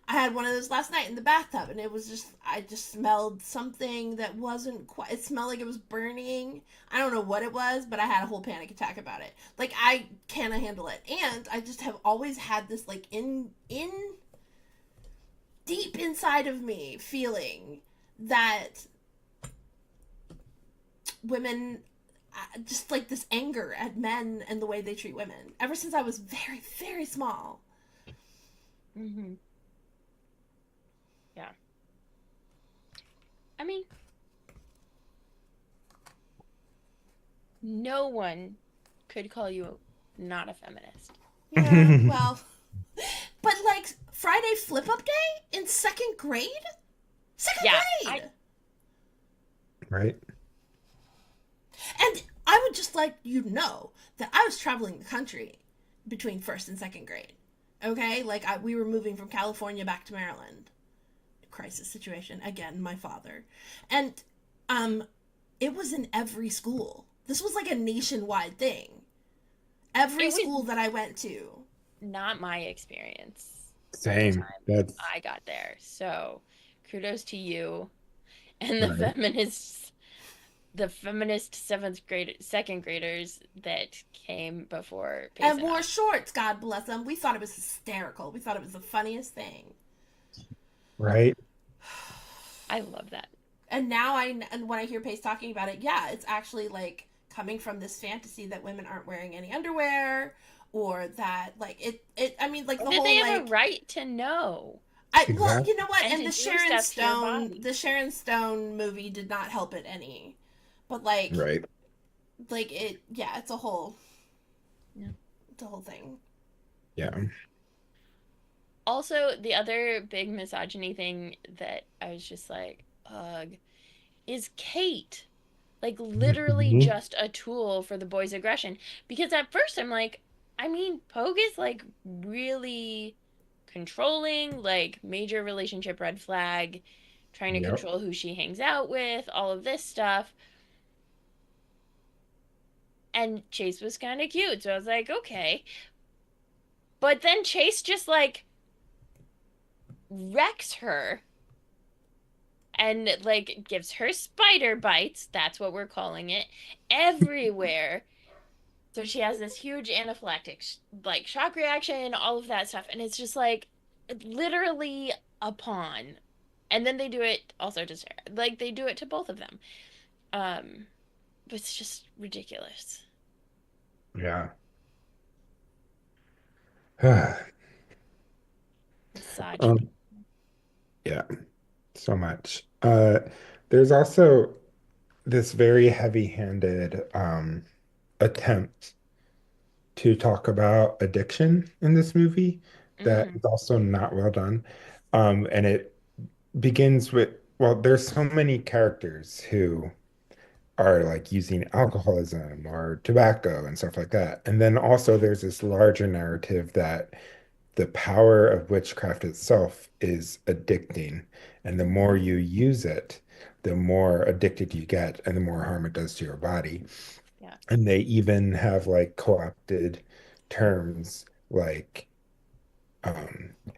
Speaker 3: I had one of those last night in the bathtub, and I just smelled something that wasn't quite, it smelled like it was burning. I don't know what it was, but I had a whole panic attack about it. Like, I cannot handle it. And I just have always had this, like, deep inside of me feeling that women, just like this anger at men and the way they treat women, ever since I was very, very small.
Speaker 1: Hmm. Yeah. I mean, no one could call you not a feminist.
Speaker 3: Yeah, well, but like Friday flip up day in second grade? Second
Speaker 1: Yeah, I
Speaker 3: grade!
Speaker 2: Right?
Speaker 3: And I would just like you to know that I was traveling the country between first and second grade. Okay? Like, we were moving from California back to Maryland. Crisis situation. Again, my father. And, um, it was in every school. This was like a nationwide thing. Every
Speaker 1: it was
Speaker 3: school that I went to.
Speaker 1: not my experience by the
Speaker 2: Same.
Speaker 1: time
Speaker 2: That's
Speaker 1: I got there. So, kudos to you and
Speaker 2: right.
Speaker 1: the feminist second graders that came before
Speaker 3: And
Speaker 1: pacing
Speaker 3: wore
Speaker 1: us.
Speaker 3: shorts, God bless them. We thought it was hysterical. We thought it was the funniest thing.
Speaker 2: Right?
Speaker 1: I love that.
Speaker 3: And now and when I hear Pace talking about it, yeah, it's actually like coming from this fantasy that women aren't wearing any underwear, or that like it I mean like
Speaker 1: Or
Speaker 3: the
Speaker 1: did
Speaker 3: whole
Speaker 1: they have a
Speaker 3: like
Speaker 1: right to know
Speaker 3: well, you know
Speaker 2: Exactly.
Speaker 3: what?
Speaker 1: and
Speaker 3: And
Speaker 1: to do stuff to your body?
Speaker 3: The Sharon Stone movie did not help it any. But
Speaker 2: Right.
Speaker 3: like it, yeah,
Speaker 1: Yeah.
Speaker 3: it's a whole thing.
Speaker 2: Yeah.
Speaker 1: Also, the other big misogyny thing that I was just like, ugh, is Kate. Like literally
Speaker 2: Mhm.
Speaker 1: just a tool for the boys' aggression. Because at first I'm like, I mean, Pogue is like really controlling, like major relationship red flag, trying to
Speaker 2: Yep.
Speaker 1: control who she hangs out with, all of this stuff. And Chase was kind of cute. So I was like, okay. But then Chase just like wrecks her and like gives her spider bites. That's what we're calling it. Everywhere. So she has this huge anaphylactic like shock reaction, all of that stuff, and it's just like literally a pawn. And then they do it also to Sarah. Like they do it to both of them. Um, but it's just ridiculous.
Speaker 2: Yeah.
Speaker 1: Misogyny.
Speaker 2: Um, yeah, so much. There's also this very heavy-handed attempt to talk about addiction in this movie that
Speaker 1: Mm-hmm.
Speaker 2: is also not well done. And it begins with, well, there's so many characters who are like using alcoholism or tobacco and stuff like that. And then also there's this larger narrative that the power of witchcraft itself is addicting. And the more you use it, the more addicted you get and the more harm it does to your body.
Speaker 1: Yeah.
Speaker 2: And they even have like co-opted terms like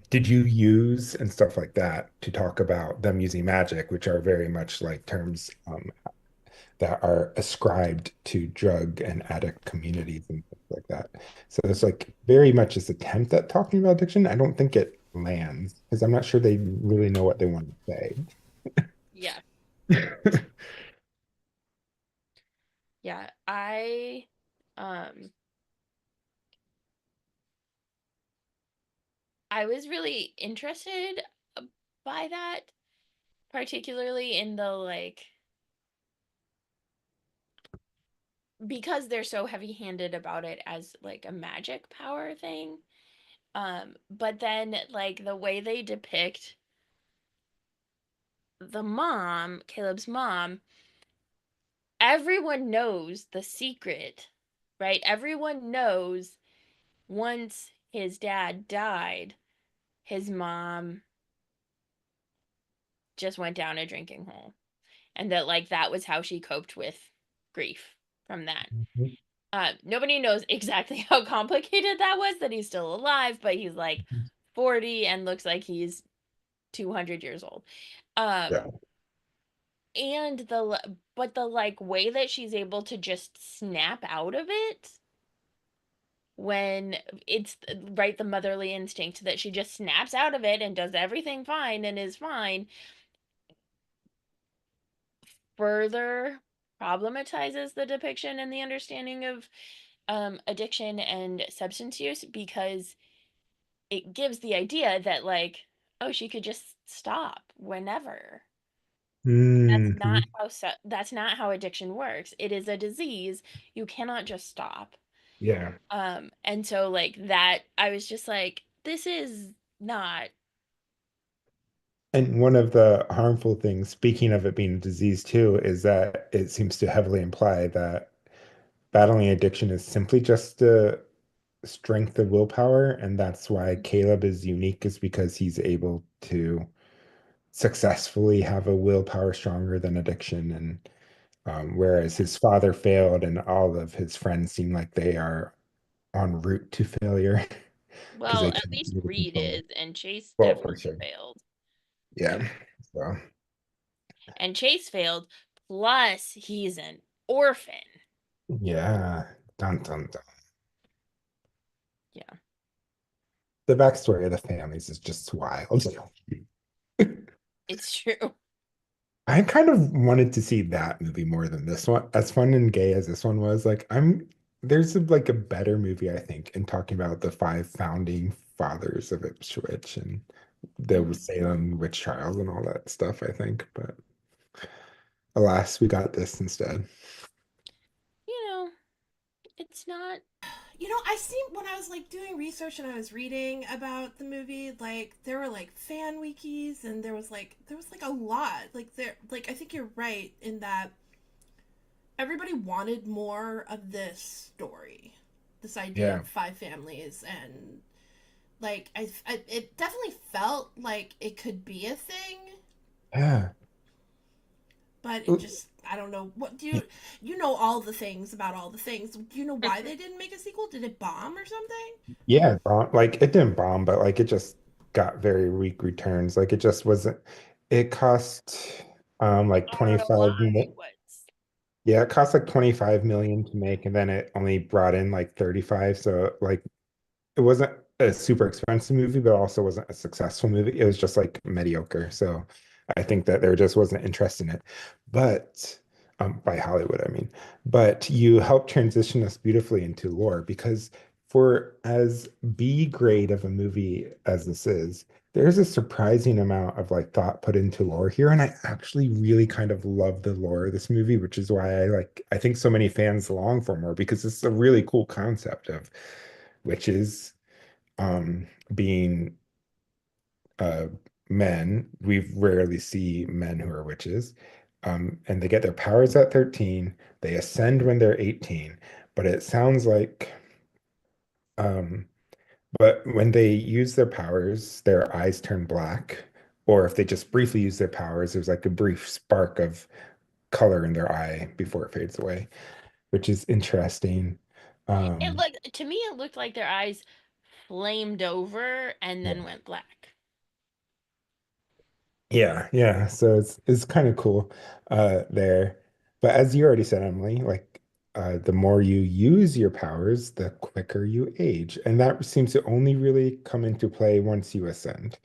Speaker 2: did you use and stuff like that to talk about them using magic, which are very much like terms that are ascribed to drug and addict communities and things like that. So it's like very much this attempt at talking about addiction. I don't think it lands because I'm not sure they really know what they want to
Speaker 1: Yeah.
Speaker 2: say.
Speaker 1: Yeah. Um I was really interested by that, particularly in the like because they're so heavy-handed about it as like a magic power thing. But then like the way they depict the mom, Caleb's mom, everyone knows the secret, right? Everyone knows once his dad died, his mom just went down a drinking hole. And that like that was how she coped with grief from that. Nobody knows exactly how complicated that was, that he's still alive, but he's like 40 and looks like he's 200 years old.
Speaker 2: Yeah.
Speaker 1: Um, and but the like way that she's able to just snap out of it when it's right, the motherly instinct that she just snaps out of it and does everything fine and is fine, further problematizes the depiction and the understanding of addiction and substance use, because it gives the idea that like, oh, she could just stop whenever. That's not
Speaker 2: Hmm.
Speaker 1: how that's not how addiction works. It is a disease. You cannot just stop.
Speaker 2: Yeah.
Speaker 1: And so like that, I was just like, this is not.
Speaker 2: And one of the harmful things, speaking of it being a disease too, is that it seems to heavily imply that battling addiction is simply just a strength of willpower. And that's why Caleb is unique, is because he's able to successfully have a willpower stronger than addiction. And whereas his father failed and all of his friends seem like they are en route to failure because
Speaker 1: Well,
Speaker 2: they
Speaker 1: at
Speaker 2: can't
Speaker 1: least
Speaker 2: really
Speaker 1: Reed
Speaker 2: control it.
Speaker 1: is, and Chase
Speaker 2: Well, for
Speaker 1: definitely
Speaker 2: sure.
Speaker 1: failed.
Speaker 2: Yeah. So,
Speaker 1: And Chase failed, plus he's an orphan.
Speaker 2: yeah. Dun, dun, dun.
Speaker 1: Yeah,
Speaker 2: The backstory of the families is just wild.
Speaker 1: it's true.
Speaker 2: I kind of wanted to see that movie more than this one. As fun and gay as this one was, like there's like a better movie, I think, in talking about the five founding fathers of Ipswich and the
Speaker 1: Mhm.
Speaker 2: Salem witch trials and all that stuff, I think. But alas, we got this instead.
Speaker 1: You know, it's not.
Speaker 3: You know, I see when I was like doing research and I was reading about the movie, like there were like fan wikis and there was like a lot. Like there like I think you're right in that everybody wanted more of this story. This idea
Speaker 2: Yeah.
Speaker 3: of five families and like it definitely felt like it could be a thing,
Speaker 2: Yeah.
Speaker 3: but it just I don't know. What do you know all the things about all the things. Do you know why they didn't make a sequel? Did it bomb or something?
Speaker 2: Yeah, like it didn't bomb, but like it just got very weak returns. Like it just wasn't, it cost like 25
Speaker 1: ROI
Speaker 2: mi-
Speaker 1: was.
Speaker 2: yeah, it cost like 25 million to make and then it only brought in like 35. So like it wasn't a super expensive movie, but also wasn't a successful movie. It was just like mediocre. So I think that there just wasn't interest in it. But by Hollywood, I mean. But you helped transition us beautifully into lore because for as B grade of a movie as this is, there's a surprising amount of like thought put into lore here. And I actually really kind of love the lore of this movie, which is why I think so many fans long for more because it's a really cool concept of witches being uh, men. We rarely see men who are witches. And they get their powers at 13. They ascend when they're 18. But it sounds like, um, but when they use their powers, their eyes turn black. Or if they just briefly use their powers, there's like a brief spark of color in their eye before it fades away, which is interesting.
Speaker 1: It
Speaker 2: Um,
Speaker 1: looked to me. It looked like their eyes flamed over and then went black.
Speaker 2: Yeah, yeah. So it's kind of cool there. But as you already said, Emily, like the more you use your powers, the quicker you age. And that seems to only really come into play once you ascend.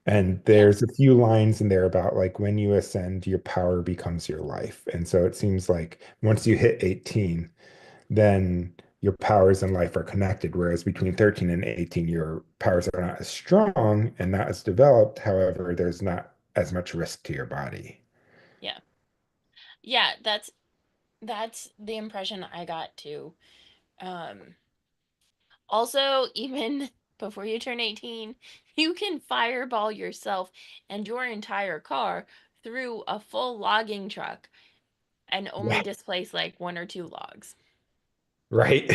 Speaker 2: And
Speaker 1: Yeah,
Speaker 2: there's a few lines in there about like when you ascend, your power becomes your life. And so it seems like once you hit 18, then your powers in life are connected. Whereas between 13 and 18, your powers are not as strong and not as developed. However, there's not as much risk to your body.
Speaker 1: yeah, yeah. That's the impression I got too. Um, Also, even before you turn 18, you can fireball yourself and your entire car through a full logging truck and only
Speaker 2: Yeah,
Speaker 1: displace like one or two logs.
Speaker 2: right.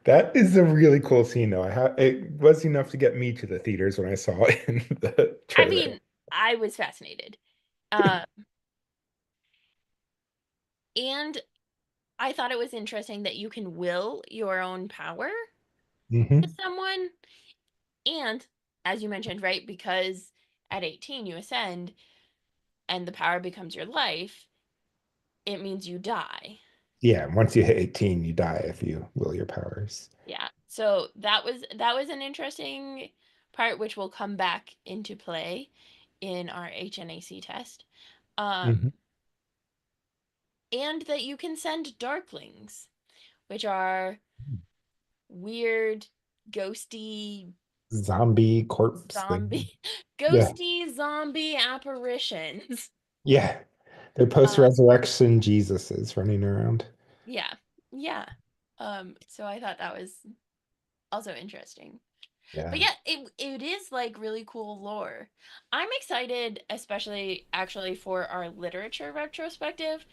Speaker 2: That is a really cool scene, though. It was enough to get me to the theaters when I saw it in the
Speaker 1: I
Speaker 2: trailer.
Speaker 1: mean, I was fascinated. Uh, and I thought it was interesting that you can will your own power to
Speaker 2: Hmm.
Speaker 1: someone. And as you mentioned, right, because at 18 you ascend and the power becomes your life, it means you die.
Speaker 2: Yeah, once you hit 18, you die if you will your powers.
Speaker 1: Yeah. So that was an interesting part which will come back into play in our HNAC test. Um,
Speaker 2: Hmm.
Speaker 1: and that you can send darklings, which are weird, ghosty
Speaker 2: Zombie corpse thing.
Speaker 1: zombie
Speaker 2: Yeah.
Speaker 1: ghosty zombie apparitions.
Speaker 2: Yeah. They're
Speaker 1: Uh
Speaker 2: post-resurrection Jesuses running around.
Speaker 1: yeah. Yeah. So I thought that was also interesting. But
Speaker 2: Yeah.
Speaker 1: yeah, it is like really cool lore. I'm excited, especially actually for our literature retrospective,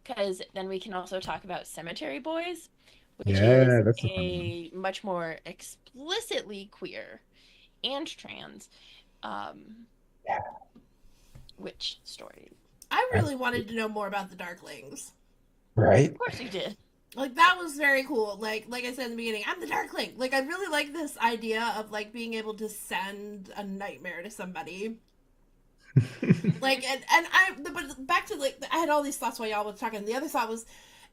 Speaker 1: because then we can also talk about Cemetery Boys, which is
Speaker 2: Yeah, that's a fun one.
Speaker 1: a much more explicitly queer and trans um
Speaker 2: Yeah,
Speaker 1: witch story.
Speaker 3: I really
Speaker 2: absolutely.
Speaker 3: wanted to know more about the Darklings.
Speaker 1: Of
Speaker 2: Right?
Speaker 1: course you did.
Speaker 3: Like that was very cool. Like I said in the beginning, I'm the Darkling. Like I really like this idea of like being able to send a nightmare to somebody.
Speaker 1: Hmm.
Speaker 3: But back to like I had all these thoughts while y'all was talking. The other thought was,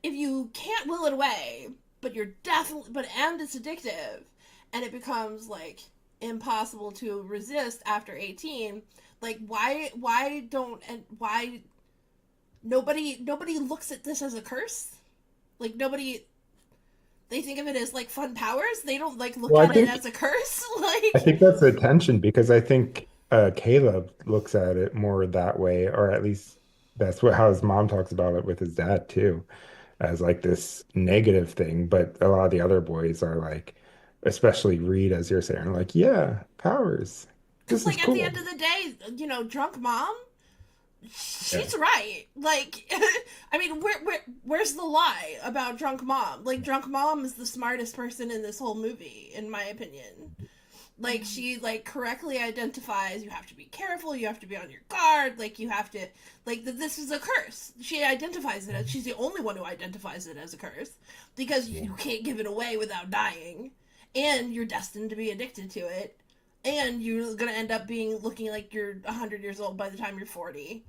Speaker 3: if you can't will it away, but you're definitely and it's addictive, and it becomes like impossible to resist after 18. Like why don't and why nobody looks at this as a curse? Like nobody They think of it as like fun powers. They don't like look
Speaker 2: Well,
Speaker 3: at it as a curse.
Speaker 2: I
Speaker 3: Like,
Speaker 2: think that's the tension because I think Caleb looks at it more that way, or at least that's what how his mom talks about it with his dad too, as like this negative thing. But a lot of the other boys are like, especially Reed, as you're saying, like, yeah, powers.
Speaker 3: because
Speaker 2: This is
Speaker 3: like at the end
Speaker 2: cool.
Speaker 3: of the day, drunk mom,
Speaker 2: Yeah.
Speaker 3: she's right. Like, I mean, where's the lie about drunk mom? Like, drunk mom is the smartest person in this whole movie, in my opinion. Like, she like correctly identifies you have to be careful, you have to be on your guard, like you have to like that this is a curse. She identifies it as she's the only one who identifies it as a curse because
Speaker 2: Yeah.
Speaker 3: you can't give it away without dying, and you're destined to be addicted to it, and you're gonna end up being looking like you're 100 years old by the time you're 40.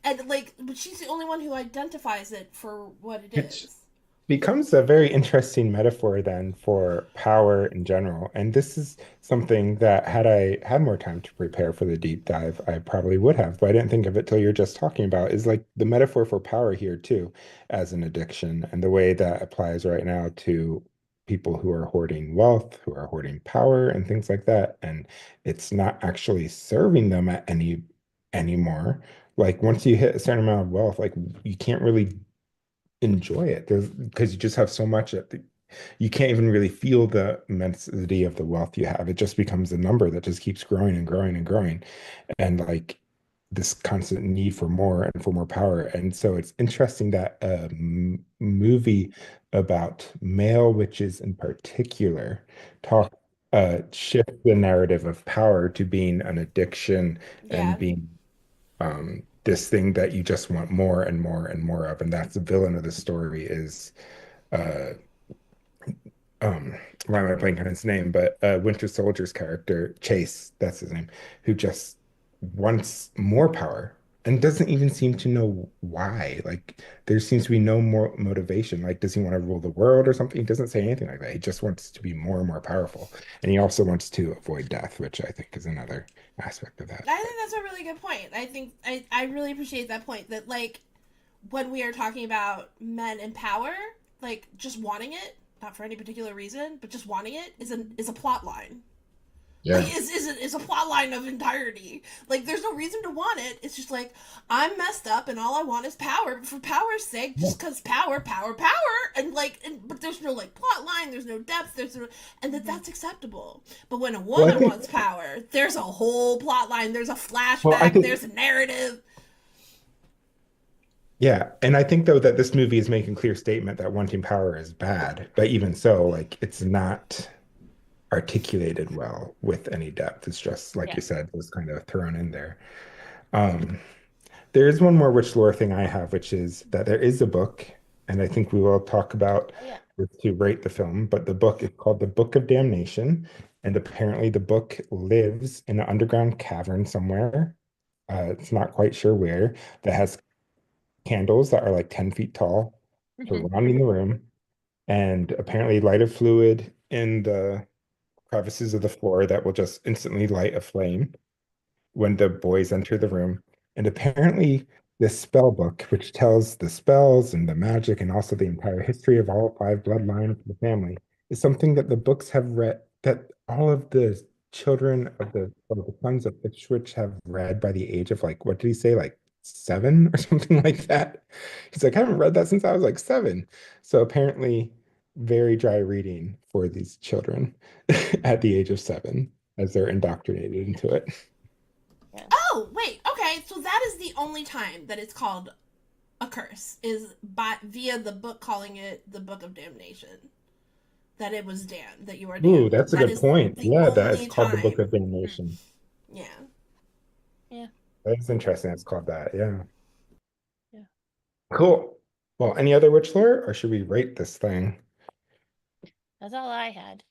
Speaker 3: And like, but she's the only one who identifies it for what it
Speaker 2: Which
Speaker 3: is.
Speaker 2: becomes a very interesting metaphor then for power in general. And this is something that had I had more time to prepare for the deep dive, I probably would have, but I didn't think of it till you're just talking about is like the metaphor for power here too, as an addiction, and the way that applies right now to people who are hoarding wealth, who are hoarding power and things like that. And it's not actually serving them at anymore. Like once you hit a certain amount of wealth, like you can't really enjoy it. There's because you just have so much at you can't even really feel the immensity of the wealth you have. It just becomes a number that just keeps growing and growing and growing. And like this constant need for more and for more power. And so it's interesting that a movie about male witches in particular talk shift the narrative of power to being an addiction and
Speaker 3: Yeah,
Speaker 2: being this thing that you just want more and more and more of. And that's the villain of the story is uh um why am I blanking on his name? But Winter Soldier's character, Chase, that's his name, who just wants more power and doesn't even seem to know why. Like there seems to be no more motivation. Like, does he want to rule the world or something? He doesn't say anything like that. He just wants to be more and more powerful. And he also wants to avoid death, which I think is another aspect of that.
Speaker 3: I
Speaker 2: But
Speaker 3: think that's a really good point. I think I really appreciate that point that like when we are talking about men in power, like just wanting it, not for any particular reason, but just wanting it is a plot line. Like
Speaker 2: yeah.
Speaker 3: is a plot line of entirety. Like there's no reason to want it. It's just like I'm messed up and all I want is power. But for power's sake,
Speaker 2: Yeah.
Speaker 3: just cause power, power, power, and like, but there's no like plot line. There's no depth. There's no, and that's acceptable. But when a
Speaker 2: Well, I
Speaker 3: woman
Speaker 2: think
Speaker 3: wants power, there's a whole plot line. There's a
Speaker 2: well, I
Speaker 3: flashback.
Speaker 2: think
Speaker 3: There's a narrative.
Speaker 2: yeah, and I think though that this movie is making clear statement that wanting power is bad, but even so, like it's not articulated well with any depth. It's just like
Speaker 1: Yeah.
Speaker 2: you said, was kind of thrown in there. Um, there is one more witch lore thing I have, which is that there is a book, and I think we will talk about
Speaker 1: Oh yeah.
Speaker 2: this to rate the film, but the book is called The Book of Damnation, and apparently the book lives in an underground cavern somewhere. It's not quite sure where, that has candles that are like 10 feet tall
Speaker 1: Hmm.
Speaker 2: surrounding the room, and apparently lighter fluid in the crevices of the floor that will just instantly light a flame when the boys enter the room. And apparently, this spell book, which tells the spells and the magic and also the entire history of all five bloodlines of the family, is something that the books have read, that all of the children of the sons of Ipswich have read by the age of like, what did he say, like 7 or something like that? He's like, I haven't read that since I was like 7. So apparently, very dry reading for these children at the age of 7 as they're indoctrinated into it.
Speaker 1: Yeah.
Speaker 3: Oh wait, okay. So that is the only time that it's called a curse is by via the book calling it the Book of Damnation. That it was damned, that you are
Speaker 2: Ooh,
Speaker 3: damned.
Speaker 2: that's a
Speaker 3: That
Speaker 2: good
Speaker 3: is
Speaker 2: point.
Speaker 3: the
Speaker 2: Yeah, that is
Speaker 3: only
Speaker 2: called the Book of
Speaker 3: time.
Speaker 1: Mm.
Speaker 2: Damnation.
Speaker 3: Yeah.
Speaker 1: Yeah.
Speaker 2: That is interesting. It's called that. Yeah.
Speaker 1: Yeah.
Speaker 2: Cool. Well, any other witch lore, or should we rate this thing?
Speaker 1: That's all I had.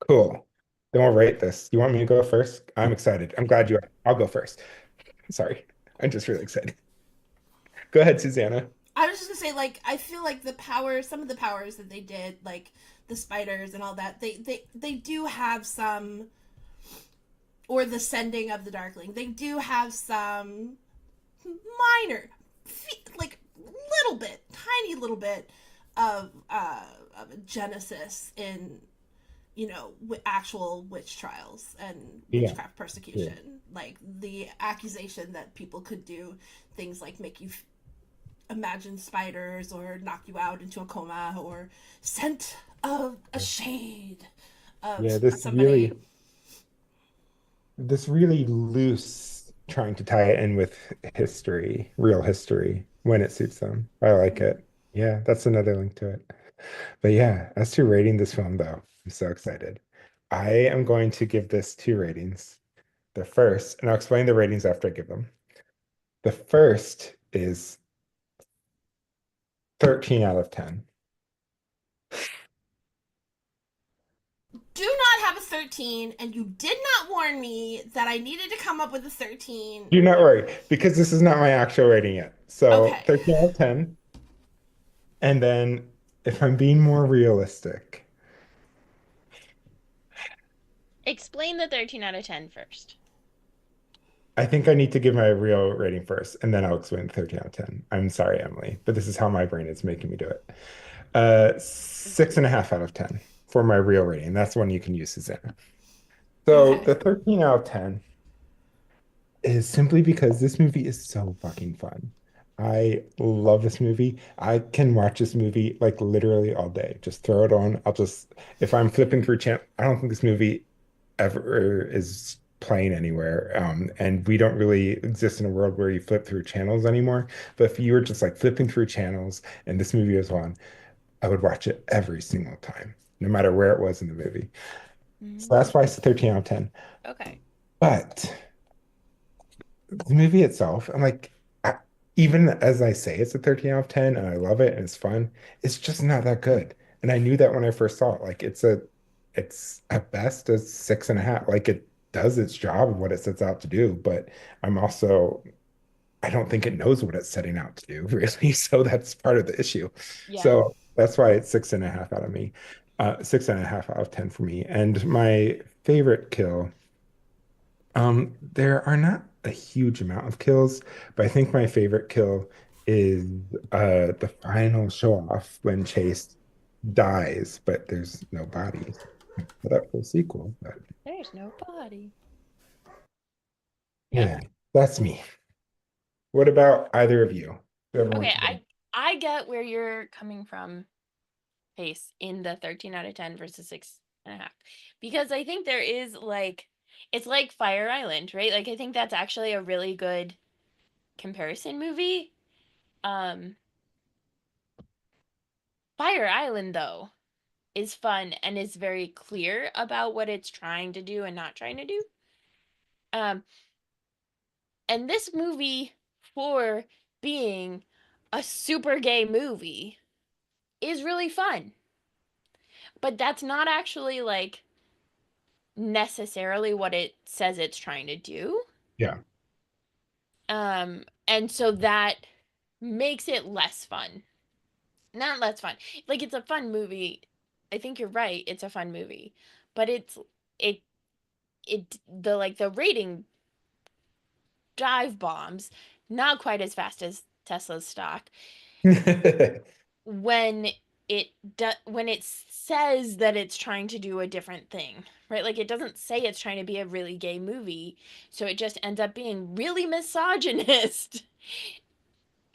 Speaker 2: Cool. Then we'll rate this. You want me to go first? I'm excited. I'm glad you. I'll go first. Sorry. I'm just really excited. Go ahead, Susanna.
Speaker 3: I was just gonna say, like, I feel like the powers, some of the powers that they did, like the spiders and all that, they do have some, or the sending of the Darkling, they do have some minor, like little bit, tiny little bit of of a genesis in actual witch trials and
Speaker 2: Yeah,
Speaker 3: witchcraft
Speaker 2: true.
Speaker 3: persecution, like the accusation that people could do things like make you imagine spiders or knock you out into a coma or scent of a shade
Speaker 2: Yeah,
Speaker 3: of somebody.
Speaker 2: this really loose trying to tie it in with history, real history when it suits them. I like it. Yeah, that's another link to it. But yeah, as to rating this film though, I'm so excited. I am going to give this two ratings. The first, and I'll explain the ratings after I give them. The first is 13 out of 10.
Speaker 3: Do not have a 13, and you did not warn me that I needed to come up with a 13.
Speaker 2: Do not worry, because this is not my actual rating yet. So
Speaker 3: Okay.
Speaker 2: 13 out of 10. And then if I'm being more realistic,
Speaker 1: Explain the 13 out of 10 first.
Speaker 2: I think I need to give my real rating first, and then I'll explain the 13 out of 10. I'm sorry, Emily, but this is how my brain is making me do it. 6.5 out of 10 for my real rating. That's one you can use, Susanna. So
Speaker 3: Okay.
Speaker 2: the 13 out of 10 is simply because this movie is so fucking fun. I love this movie. I can watch this movie like literally all day. Just throw it on. If I'm flipping through channel, I don't think this movie ever is playing anywhere. And we don't really exist in a world where you flip through channels anymore. But if you were just like flipping through channels and this movie was on, I would watch it every single time, no matter where it was in the movie.
Speaker 1: Hmm.
Speaker 2: So that's why it's a 13 out of 10.
Speaker 1: Okay.
Speaker 2: But the movie itself, I'm like, I, even as I say it's a 13 out of 10 and I love it and it's fun, it's just not that good. And I knew that when I first saw it. Like it's at best a 6.5. Like it does its job of what it sets out to do, but I'm also I don't think it knows what it's setting out to do, really. So that's part of the issue.
Speaker 1: Yeah.
Speaker 2: So that's why it's 6.5 out of me. 6.5 out of 10 for me. And my favorite kill. There are not a huge amount of kills, but I think my favorite kill is the final show off when Chase dies, but there's no bodies. Set up for a sequel, but
Speaker 1: There's no body. Yep.
Speaker 2: yeah, that's me. What about either of you? Whoever
Speaker 1: Okay,
Speaker 2: wants to go.
Speaker 1: I get where you're coming from, Pace, in the 13 out of 10 versus 6.5. Because I think there is like it's like Fire Island, right? Like I think that's actually a really good comparison movie. Um Fire Island though is fun and is very clear about what it's trying to do and not trying to do. Um and this movie, for being a super gay movie, is really fun. But that's not actually like necessarily what it says it's trying to do.
Speaker 2: Yeah.
Speaker 1: And so that makes it less fun. Not less fun. Like it's a fun movie. I think you're right. It's a fun movie. But it the like the rating dive bombs not quite as fast as Tesla's stock when when it says that it's trying to do a different thing, right? Like it doesn't say it's trying to be a really gay movie, so it just ends up being really misogynist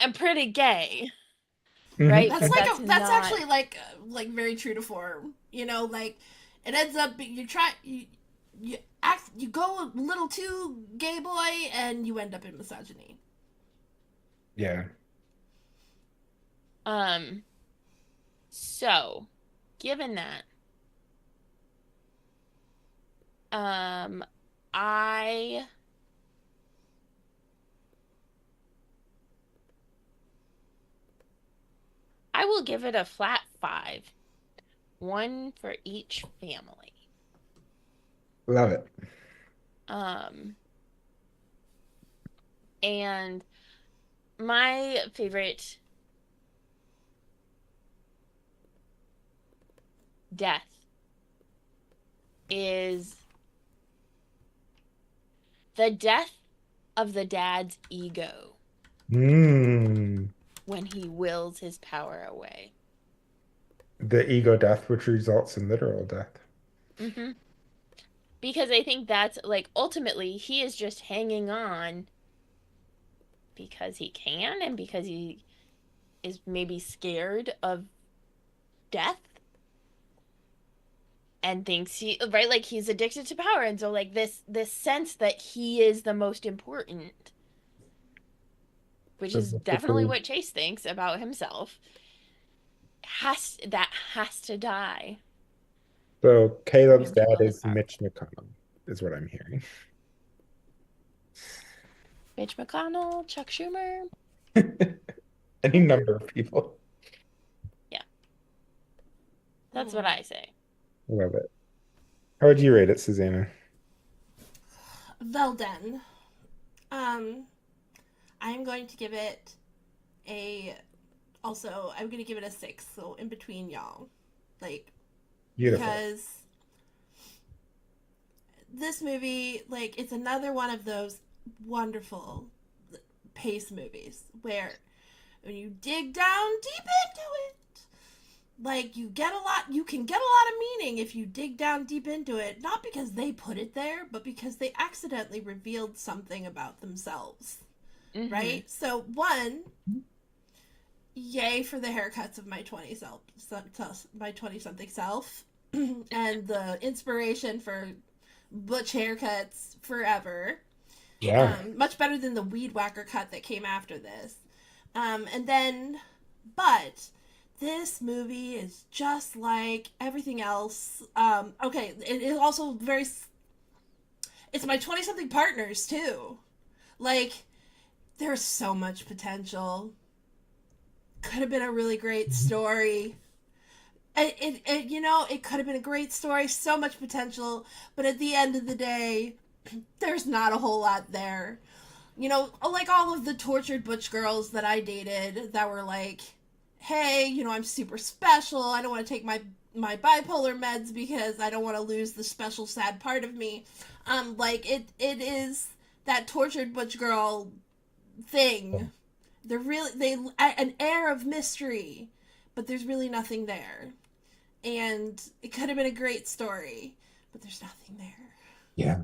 Speaker 1: and pretty gay, right?
Speaker 2: Hmm.
Speaker 1: But that's
Speaker 3: That's
Speaker 1: not.
Speaker 3: actually like very true to form. Like it ends up you try you go a little too gay boy and you end up in misogyny.
Speaker 2: Yeah.
Speaker 1: um so given that, um I I will give it a flat 5, one for each family.
Speaker 2: Love it.
Speaker 1: um and my favorite death is the death of the dad's ego
Speaker 2: Mm.
Speaker 1: when he wills his power away.
Speaker 2: The ego death, which results in literal death.
Speaker 1: Hmm. Because I think that's like ultimately he is just hanging on because he can and because he is maybe scared of death and thinks he right like he's addicted to power, and so like this sense that he is the most important, which
Speaker 2: So
Speaker 1: is definitely
Speaker 2: basically,
Speaker 1: what Chase thinks about himself, has to die.
Speaker 2: so
Speaker 1: For
Speaker 2: Caleb's
Speaker 1: him to
Speaker 2: dad
Speaker 1: feel his
Speaker 2: is
Speaker 1: power.
Speaker 2: Mitch McConnell, is what I'm hearing.
Speaker 1: Mitch McConnell, Chuck Schumer.
Speaker 2: Any number of people.
Speaker 1: Yeah, that's what
Speaker 3: Hmm.
Speaker 1: I say.
Speaker 2: Love it. How would you rate it, Susanna?
Speaker 3: Well done. Um, I'm going to give it a. Also, I'm going to give it a 6. So in between y'all, like,
Speaker 2: Beautiful.
Speaker 3: because this movie, like, it's another one of those wonderful pace movies where when you dig down deep into it, like you can get a lot of meaning if you dig down deep into it, not because they put it there, but because they accidentally revealed something about themselves,
Speaker 1: Mm-hmm.
Speaker 3: right? So one, yay for the haircuts of my 20 self, my 20 something self, and the inspiration for butch haircuts forever.
Speaker 2: Yeah.
Speaker 3: Much better than the weed whacker cut that came after this. And then, but this movie is just like everything else. Okay, it is also very. It's my 20 something partners too. Like, there's so much potential. Could have been a really great story. It could have been a great story, so much potential, but at the end of the day, there's not a whole lot there. Like all of the tortured butch girls that I dated that were like, hey, I'm super special. I don't want to take my bipolar meds because I don't want to lose the special sad part of me. Like it is that tortured butch girl thing. They're really they an air of mystery, but there's really nothing there. And it could have been a great story, but there's nothing there.
Speaker 2: Yeah.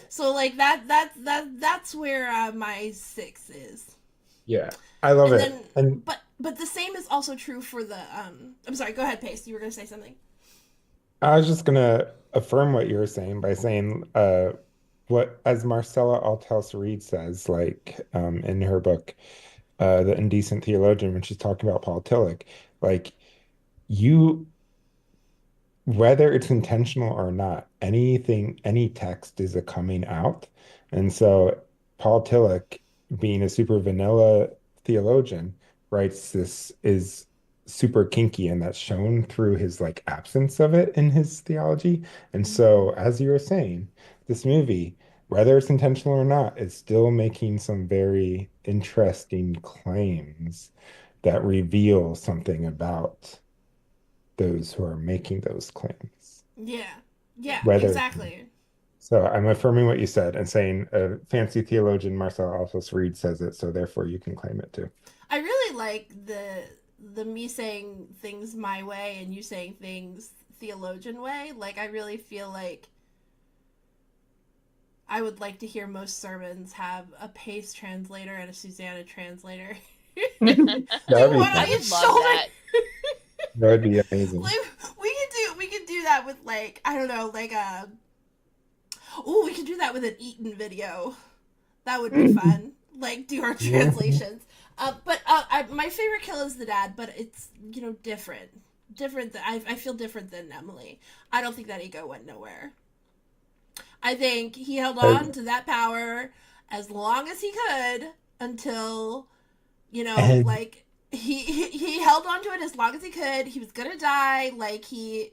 Speaker 3: So like that's where my 6 is.
Speaker 2: Yeah. I love
Speaker 3: And
Speaker 2: it.
Speaker 3: then,
Speaker 2: And
Speaker 3: but the same is also true for the. I'm sorry. Go ahead, Pace. You were gonna say something.
Speaker 2: I was just gonna affirm what you were saying by saying what as Marcella Althaus Reed says, like in her book, The Indecent Theologian, when she's talking about Paul Tillich, like you whether it's intentional or not, any text is a coming out. And so Paul Tillich, being a super vanilla theologian, writes this is super kinky, and that's shown through his like absence of it in his theology. And so,
Speaker 3: Mm-hmm.
Speaker 2: as you were saying, this movie, whether it's intentional or not, is still making some very interesting claims that reveal something about those who are making those claims.
Speaker 3: Yeah. Yeah.
Speaker 2: Whether
Speaker 3: Exactly.
Speaker 2: so, I'm affirming what you said and saying a fancy theologian, Marcel Alphonse Reed, says it, so therefore you can claim it too.
Speaker 3: I really like the me saying things my way and you saying things theologian way. Like I really feel like I would like to hear most sermons have a Pace translator and a Susanna translator.
Speaker 2: That would
Speaker 3: Like
Speaker 2: be
Speaker 3: one
Speaker 1: I
Speaker 3: on
Speaker 2: fun.
Speaker 1: would
Speaker 3: each
Speaker 1: love
Speaker 3: shoulder.
Speaker 1: that.
Speaker 2: That would be amazing.
Speaker 3: Like we could do that with like I don't know like a oh we could do that with an Eaton video. That would be fun. Like do our
Speaker 2: Yeah.
Speaker 3: translations. My favorite kill is the dad, but it's different. Different. I feel different than Emily. I don't think that ego went nowhere. I think he held on to that power as long as he could until
Speaker 2: And
Speaker 3: like he held on to it as long as he could. He was gonna die. Like he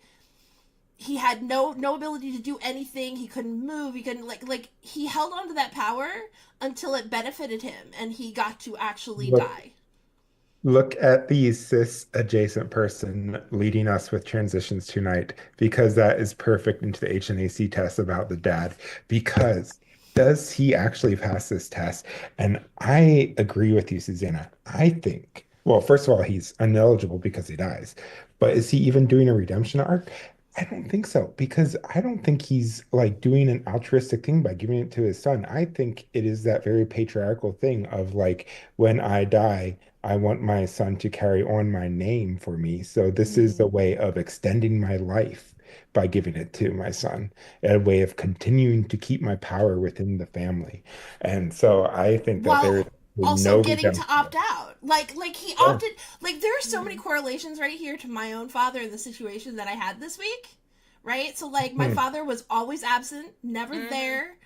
Speaker 3: had no ability to do anything. He couldn't move. He couldn't like he held on to that power until it benefited him and he got to actually
Speaker 2: look,
Speaker 3: die.
Speaker 2: look at the cis adjacent person leading us with transitions tonight, because that is perfect into the HNAC test about the dad. Because does he actually pass this test? And I agree with you, Susanna. I think Well, first of all, he's ineligible because he dies. But is he even doing a redemption arc? I don't think so, because I don't think he's like doing an altruistic thing by giving it to his son. I think it is that very patriarchal thing of like, when I die, I want my son to carry on my name for me. So this is a
Speaker 1: Mm.
Speaker 2: way of extending my life by giving it to my son, a way of continuing to keep my power within the family. And so I think that there is
Speaker 3: While also
Speaker 2: no
Speaker 3: getting to
Speaker 2: redemption.
Speaker 3: opt out. Like he
Speaker 2: Yeah.
Speaker 3: opted, like there are so many
Speaker 1: Mm.
Speaker 3: correlations right here to my own father and the situation that I had this week. Right? So like my
Speaker 2: Hmm.
Speaker 3: father was always absent, never
Speaker 1: Hmm.
Speaker 3: there,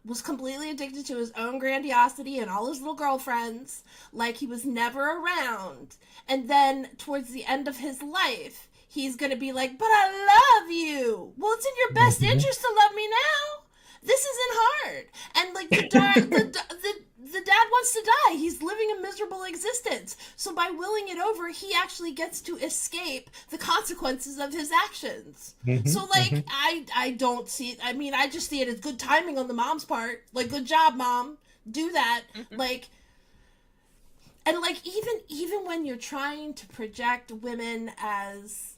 Speaker 3: was completely addicted to his own grandiosity and all his little girlfriends. Like he was never around. And then towards the end of his life, he's gonna be like, "But I love you." Well, it's in your best
Speaker 2: Mhm.
Speaker 3: interest to love me now. This isn't hard. And like the dad wants to die. He's living a miserable existence. So by willing it over, he actually gets to escape the consequences of his actions. So
Speaker 2: Mhm.
Speaker 3: like
Speaker 2: Mhm.
Speaker 3: I don't see, I mean, I just see it as good timing on the mom's part. Like, good job, mom. Do that. Like, and like even when you're trying to project women as,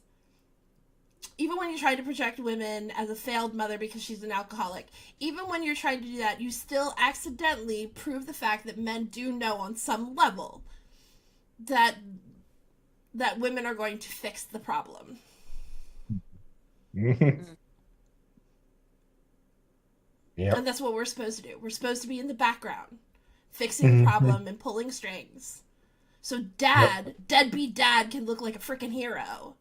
Speaker 3: even when you're trying to project women as a failed mother because she's an alcoholic, even when you're trying to do that, you still accidentally prove the fact that men do know on some level that women are going to fix the problem.
Speaker 2: Mhm.
Speaker 1: Mm.
Speaker 3: And
Speaker 2: Yep.
Speaker 3: that's what we're supposed to do. We're supposed to be in the background, fixing the
Speaker 2: Mhm.
Speaker 3: problem and pulling strings. So
Speaker 2: Yep.
Speaker 3: deadbeat dad can look like a freaking hero.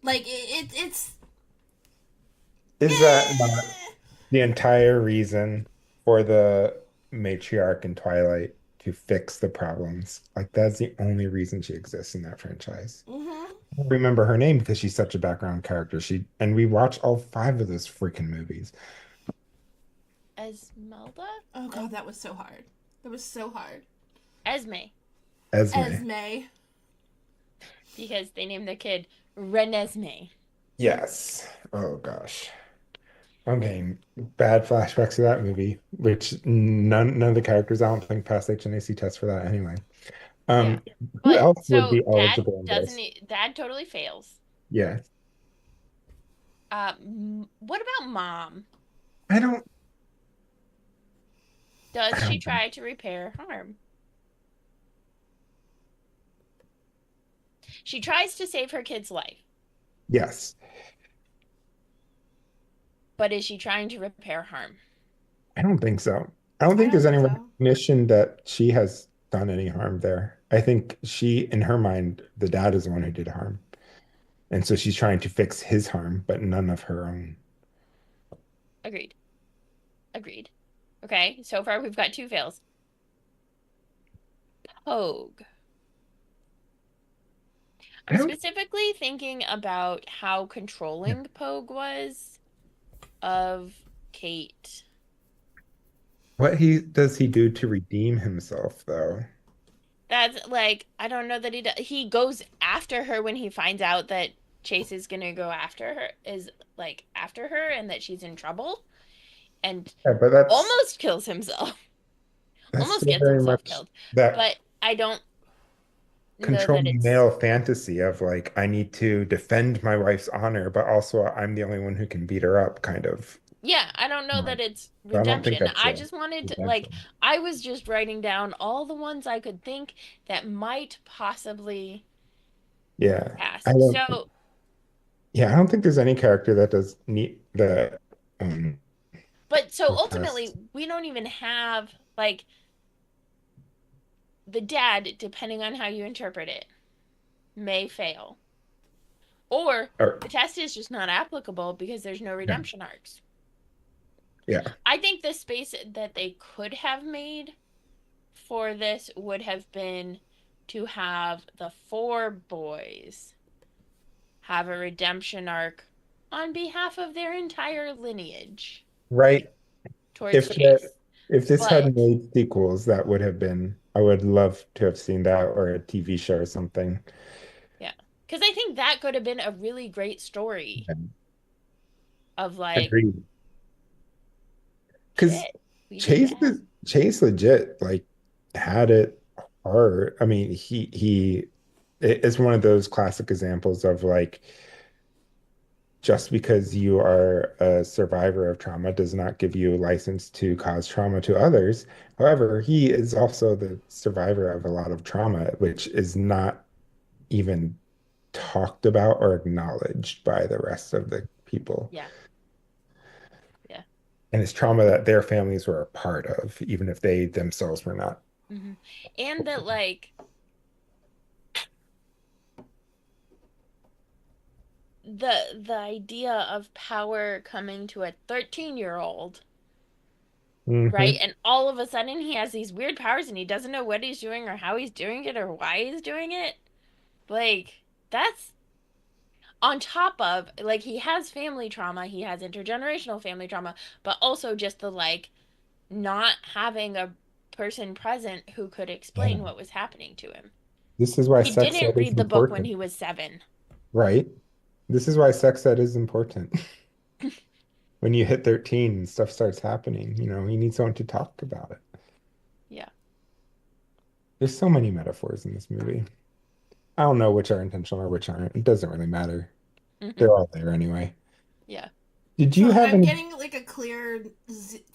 Speaker 3: Like it's
Speaker 2: Is that not
Speaker 3: eh.
Speaker 2: the entire reason for the matriarch in Twilight to fix the problems? Like that's the only reason she exists in that franchise.
Speaker 3: Mm-hmm.
Speaker 2: I don't remember her name because she's such a background character. And we watch all five of those freaking movies.
Speaker 1: Esmelda?
Speaker 3: Oh
Speaker 1: Es
Speaker 3: god, that was so hard. That was so hard.
Speaker 1: Esme,
Speaker 2: Esme.
Speaker 3: Esme.
Speaker 1: because they named their kid Renesmee.
Speaker 2: Yes. Oh gosh. I'm getting bad flashbacks to that movie, which none of the characters I don't think passed HNAC tests for that anyway.
Speaker 1: Yeah.
Speaker 2: Who
Speaker 1: But
Speaker 2: else would
Speaker 1: so
Speaker 2: be
Speaker 1: dad
Speaker 2: eligible in
Speaker 1: doesn't,
Speaker 2: this?
Speaker 1: dad totally fails.
Speaker 2: Yeah.
Speaker 1: What about mom?
Speaker 2: I don't
Speaker 1: Does
Speaker 2: I
Speaker 1: she
Speaker 2: don't know.
Speaker 1: try to repair harm? She tries to save her kid's life,
Speaker 2: Yes.
Speaker 1: but is she trying to repair harm?
Speaker 2: I don't think so. I don't
Speaker 3: I
Speaker 2: think
Speaker 3: don't
Speaker 2: there's any
Speaker 3: think so.
Speaker 2: recognition that she has done any harm there. I think she, in her mind, the dad is the one who did harm. And so she's trying to fix his harm, but none of her own.
Speaker 1: Agreed. Agreed. Okay, so far we've got two fails. Pogue.
Speaker 2: I
Speaker 1: I'm
Speaker 2: don't,
Speaker 1: specifically thinking about how controlling Pogue was of Kate.
Speaker 2: what he does he do to redeem himself, though?
Speaker 1: That's like, I don't know that he does. He goes after her when he finds out that Chase is gonna go after her, is like after her, and that she's in trouble, and
Speaker 2: Yeah, but
Speaker 1: almost kills himself.
Speaker 2: that's
Speaker 1: Almost
Speaker 2: still
Speaker 1: gets
Speaker 2: very
Speaker 1: himself
Speaker 2: much
Speaker 1: killed.
Speaker 2: that
Speaker 1: But I don't know that
Speaker 2: controlling
Speaker 1: it's,
Speaker 2: male fantasy of like, I need to defend my wife's honor, but also I'm the only one who can beat her up, kind of.
Speaker 1: yeah, I don't know that it's
Speaker 2: So I don't think
Speaker 1: redemption.
Speaker 2: that's
Speaker 1: I
Speaker 2: a
Speaker 1: just wanted to, like,
Speaker 2: redemption.
Speaker 1: I was just writing down all the ones I could think that might possibly
Speaker 2: Yeah.
Speaker 1: pass.
Speaker 2: I don't
Speaker 1: So,
Speaker 2: yeah, I don't think there's any character that does need that
Speaker 1: but so
Speaker 2: will
Speaker 1: ultimately,
Speaker 2: pass.
Speaker 1: we don't even have, like, the dad, depending on how you interpret it, may fail. Or
Speaker 2: Or
Speaker 1: the test is just not applicable because there's no
Speaker 2: yeah,
Speaker 1: redemption arcs.
Speaker 2: yeah.
Speaker 1: I think the space that they could have made for this would have been to have the four boys have a redemption arc on behalf of their entire lineage
Speaker 2: Right.
Speaker 1: towards
Speaker 2: If the
Speaker 1: Chase.
Speaker 2: if this had
Speaker 1: But
Speaker 2: made sequels, that would have been I would love to have seen that or a TV show or something.
Speaker 1: yeah, because I think that could have been a really great story
Speaker 2: Yeah.
Speaker 1: of like,
Speaker 2: Agreed. Because
Speaker 1: shit, we did bad.
Speaker 2: Chase legit like had it hard. I mean, it's one of those classic examples of like just because you are a survivor of trauma does not give you a license to cause trauma to others. However, he is also the survivor of a lot of trauma, which is not even talked about or acknowledged by the rest of the people.
Speaker 1: Yeah. Yeah.
Speaker 2: And it's trauma that their families were a part of, even if they themselves were not.
Speaker 1: Hmm. And that like the idea of power coming to a 13-year-old, right?
Speaker 2: Hmm.
Speaker 1: And all of a sudden he has these weird powers and he doesn't know what he's doing or how he's doing it or why he's doing it. Like that's on top of like he has family trauma, he has intergenerational family trauma, but also just the like not having a person present who could explain
Speaker 2: Yeah.
Speaker 1: what was happening to him.
Speaker 2: This is why
Speaker 1: He
Speaker 2: sex ed
Speaker 1: didn't
Speaker 2: is
Speaker 1: read the book when
Speaker 2: important,
Speaker 1: he was 7.
Speaker 2: right? This is why sex ed is important. When you hit 13 and stuff starts happening, you need someone to talk about it.
Speaker 1: Yeah.
Speaker 2: There's so many metaphors in this movie. I don't know which are intentional or which aren't. It doesn't really matter.
Speaker 1: Hmm.
Speaker 2: They're all there anyway.
Speaker 1: Yeah.
Speaker 2: Did you
Speaker 3: So
Speaker 2: have
Speaker 3: I'm
Speaker 2: any?
Speaker 3: getting like a clear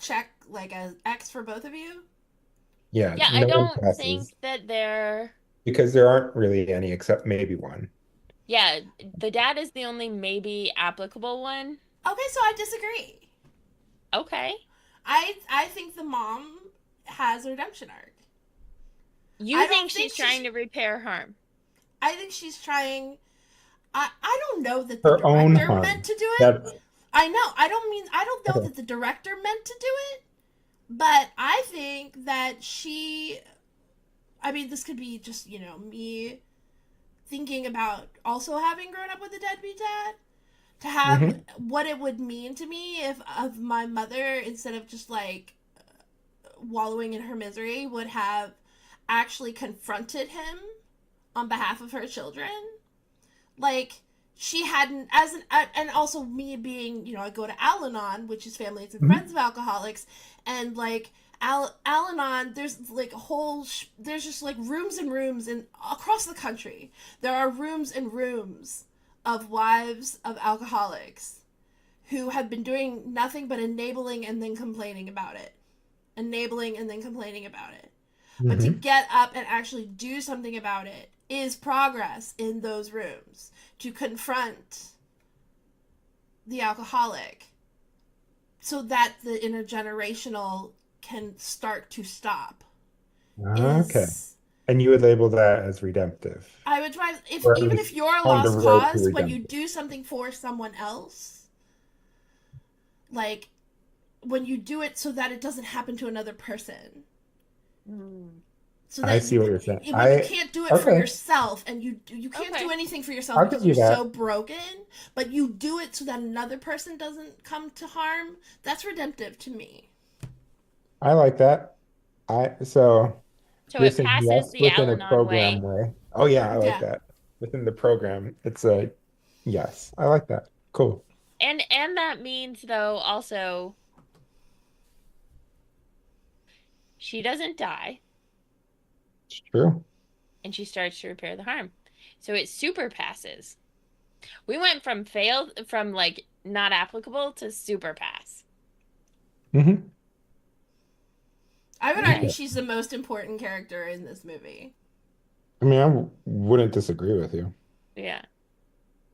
Speaker 3: check, like a X for both of you.
Speaker 2: Yeah,
Speaker 1: Yeah, I
Speaker 2: no one
Speaker 1: don't
Speaker 2: passes
Speaker 1: think that they're
Speaker 2: because there aren't really any except maybe one.
Speaker 1: yeah, the dad is the only maybe applicable one.
Speaker 3: Okay, so I disagree.
Speaker 1: Okay.
Speaker 3: I think the mom has a redemption arc.
Speaker 1: You
Speaker 3: I
Speaker 1: think
Speaker 3: don't think
Speaker 1: she's trying
Speaker 3: she's.
Speaker 1: to repair harm.
Speaker 3: I think she's trying. I don't know that the
Speaker 2: Her own
Speaker 3: director meant
Speaker 2: harm.
Speaker 3: to do it.
Speaker 2: That's
Speaker 3: I know. I don't know
Speaker 2: okay.
Speaker 3: that the director meant to do it, but I think that she. I mean, this could be just me thinking about also having grown up with a deadbeat dad, to have
Speaker 2: Hmm.
Speaker 3: what it would mean to me if of my mother, instead of just like wallowing in her misery, would have actually confronted him on behalf of her children. Like, she hadn't, as an, and also me being, I go to Al-Anon, which is Families and Friends
Speaker 2: Hmm.
Speaker 3: of Alcoholics, and like Al-Anon, there's like there's just like rooms and rooms and across the country. There are rooms and rooms of wives of alcoholics who have been doing nothing but enabling and then complaining about it. Enabling and then complaining about it. But to
Speaker 2: Hmm.
Speaker 3: get up and actually do something about it is progress in those rooms. To confront the alcoholic so that the intergenerational can start to stop
Speaker 2: Okay.
Speaker 3: is.
Speaker 2: And you would label that as redemptive,
Speaker 3: I would try, if
Speaker 2: or at
Speaker 3: even if
Speaker 2: least
Speaker 3: you're a
Speaker 2: on the
Speaker 3: lost
Speaker 2: road to
Speaker 3: cause, when you
Speaker 2: redemptive.
Speaker 3: do something for someone else, like when you do it so that it doesn't happen to another person,
Speaker 1: Hmm.
Speaker 3: so
Speaker 2: I
Speaker 3: that
Speaker 2: see what you're saying.
Speaker 3: when you can't do it for
Speaker 2: Okay,
Speaker 3: yourself, and you can't do
Speaker 1: Okay.
Speaker 3: anything for yourself
Speaker 2: I'll give
Speaker 3: because
Speaker 2: you
Speaker 3: you're so
Speaker 2: that.
Speaker 3: broken, but you do it so that another person doesn't come to harm, that's redemptive to me.
Speaker 2: I like that. So
Speaker 1: So
Speaker 2: you're
Speaker 1: it
Speaker 2: saying
Speaker 1: passes
Speaker 2: yes
Speaker 1: the
Speaker 2: within a
Speaker 1: Al-Anon
Speaker 2: program
Speaker 1: way.
Speaker 2: way. Oh yeah, I like
Speaker 3: Yeah.
Speaker 2: that. Within the program, it's a yes. I like that. Cool.
Speaker 1: And that means though also she doesn't die
Speaker 2: It's true.
Speaker 1: and she starts to repair the harm. So it super passes. We went from failed from like not applicable to super pass.
Speaker 2: Hmm.
Speaker 3: I would
Speaker 1: Okay.
Speaker 3: argue she's the most important character in this movie.
Speaker 2: I mean, wouldn't disagree with you.
Speaker 1: Yeah.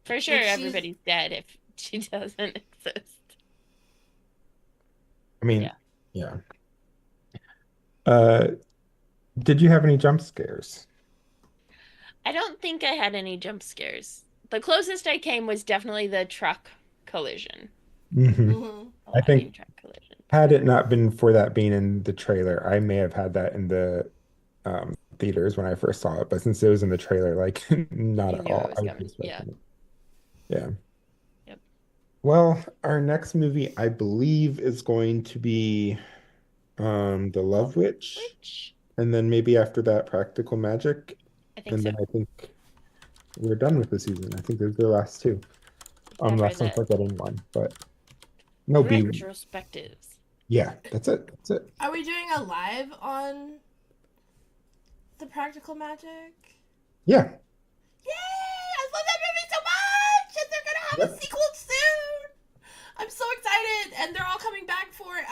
Speaker 1: For sure
Speaker 3: Like, she's.
Speaker 1: everybody's dead if she doesn't exist.
Speaker 2: I mean,
Speaker 1: Yeah.
Speaker 2: yeah. Uh, did you have any jump scares?
Speaker 1: I don't think I had any jump scares. The closest I came was definitely the truck collision.
Speaker 2: Hmm.
Speaker 3: Mm-hmm.
Speaker 1: A
Speaker 2: I
Speaker 1: logging
Speaker 2: think
Speaker 1: truck collision.
Speaker 2: had it not been for that being in the trailer, I may have had that in the theaters when I first saw it. But since it was in the trailer, like not
Speaker 1: You
Speaker 2: at
Speaker 1: knew it
Speaker 2: all.
Speaker 1: was
Speaker 2: I was
Speaker 1: coming. Yeah.
Speaker 2: expecting it. Yeah.
Speaker 1: Yep.
Speaker 2: Well, our next movie, I believe, is going to be The Love Witch,
Speaker 1: Which
Speaker 2: and then maybe after that, Practical Magic,
Speaker 1: I think
Speaker 2: and
Speaker 1: so.
Speaker 2: then I think we're done with the season. I think those are the last two,
Speaker 1: Except for
Speaker 2: unless I'm
Speaker 1: the
Speaker 2: forgetting one. But no B.
Speaker 1: retrospectives.
Speaker 2: Yeah, that's it. That's it.
Speaker 3: Are we doing a live on The Practical Magic.
Speaker 2: Yeah.
Speaker 3: Yay! I love that movie so much, and they're gonna have a
Speaker 2: Yep.
Speaker 3: sequel soon. I'm so excited, and they're all coming back for it.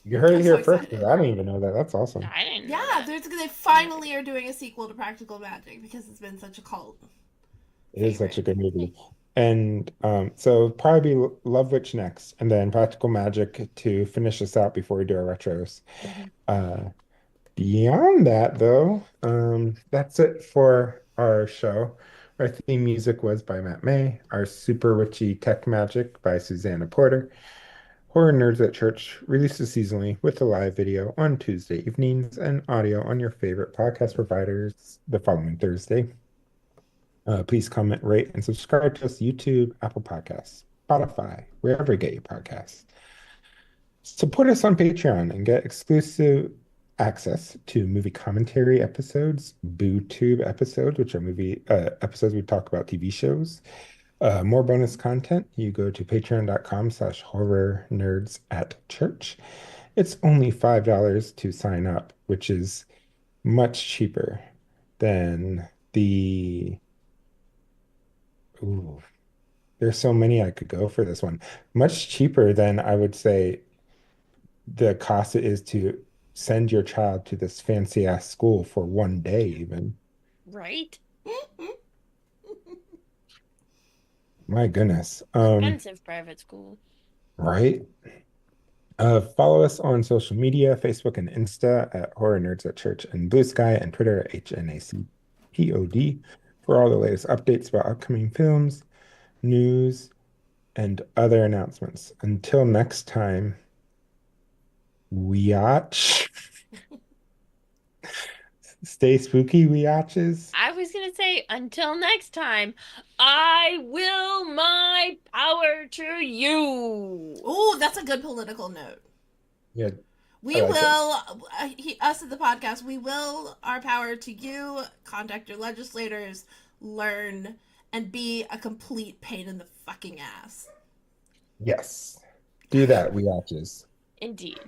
Speaker 2: You heard
Speaker 3: I'm
Speaker 2: it
Speaker 3: so
Speaker 2: here first.
Speaker 3: excited.
Speaker 2: I didn't even know that. That's awesome.
Speaker 1: I didn't know
Speaker 3: Yeah,
Speaker 1: that.
Speaker 3: they finally are doing a sequel to Practical Magic because it's been such a cult
Speaker 2: It is such
Speaker 3: favorite.
Speaker 2: a good movie. And so probably be Love Witch next, and then Practical Magic to finish us out before we do our retros.
Speaker 1: Mhm.
Speaker 2: Uh, Beyond that, though, that's it for our show. Our theme music was by Matt May, our Super Witchy Tech Magic by Susanna Porter. Horror Nerds at Church releases seasonally with a live video on Tuesday evenings and audio on your favorite podcast providers the following Thursday. Please comment, rate, and subscribe to us YouTube, Apple Podcasts, Spotify, wherever you get your podcasts. Support us on Patreon and get exclusive access to movie commentary episodes, BooTube episodes, which are movie episodes we talk about TV shows. More bonus content, you go to patreon.com/horror nerds at church. It's only $5 to sign up, which is much cheaper than the ooh, there's so many I could go for this one. Much cheaper than I would say the cost it is to send your child to this fancy ass school for one day, even.
Speaker 1: Right?
Speaker 2: My goodness.
Speaker 1: Expensive private school.
Speaker 2: Right? Follow us on social media, Facebook and Insta at Horror Nerds at Church and Blue Sky, and Twitter at HNACPOD for all the latest updates about upcoming films, news, and other announcements. Until next time, weatch. Stay spooky, weatches.
Speaker 1: I was gonna say, until next time, I will my power to you.
Speaker 3: Ooh, that's a good political note.
Speaker 2: Yeah, I
Speaker 3: We
Speaker 2: like it.
Speaker 3: will, us at the podcast, we will our power to you. Contact your legislators, learn, and be a complete pain in the fucking ass.
Speaker 2: Yes. Do that, weatches.
Speaker 1: Indeed.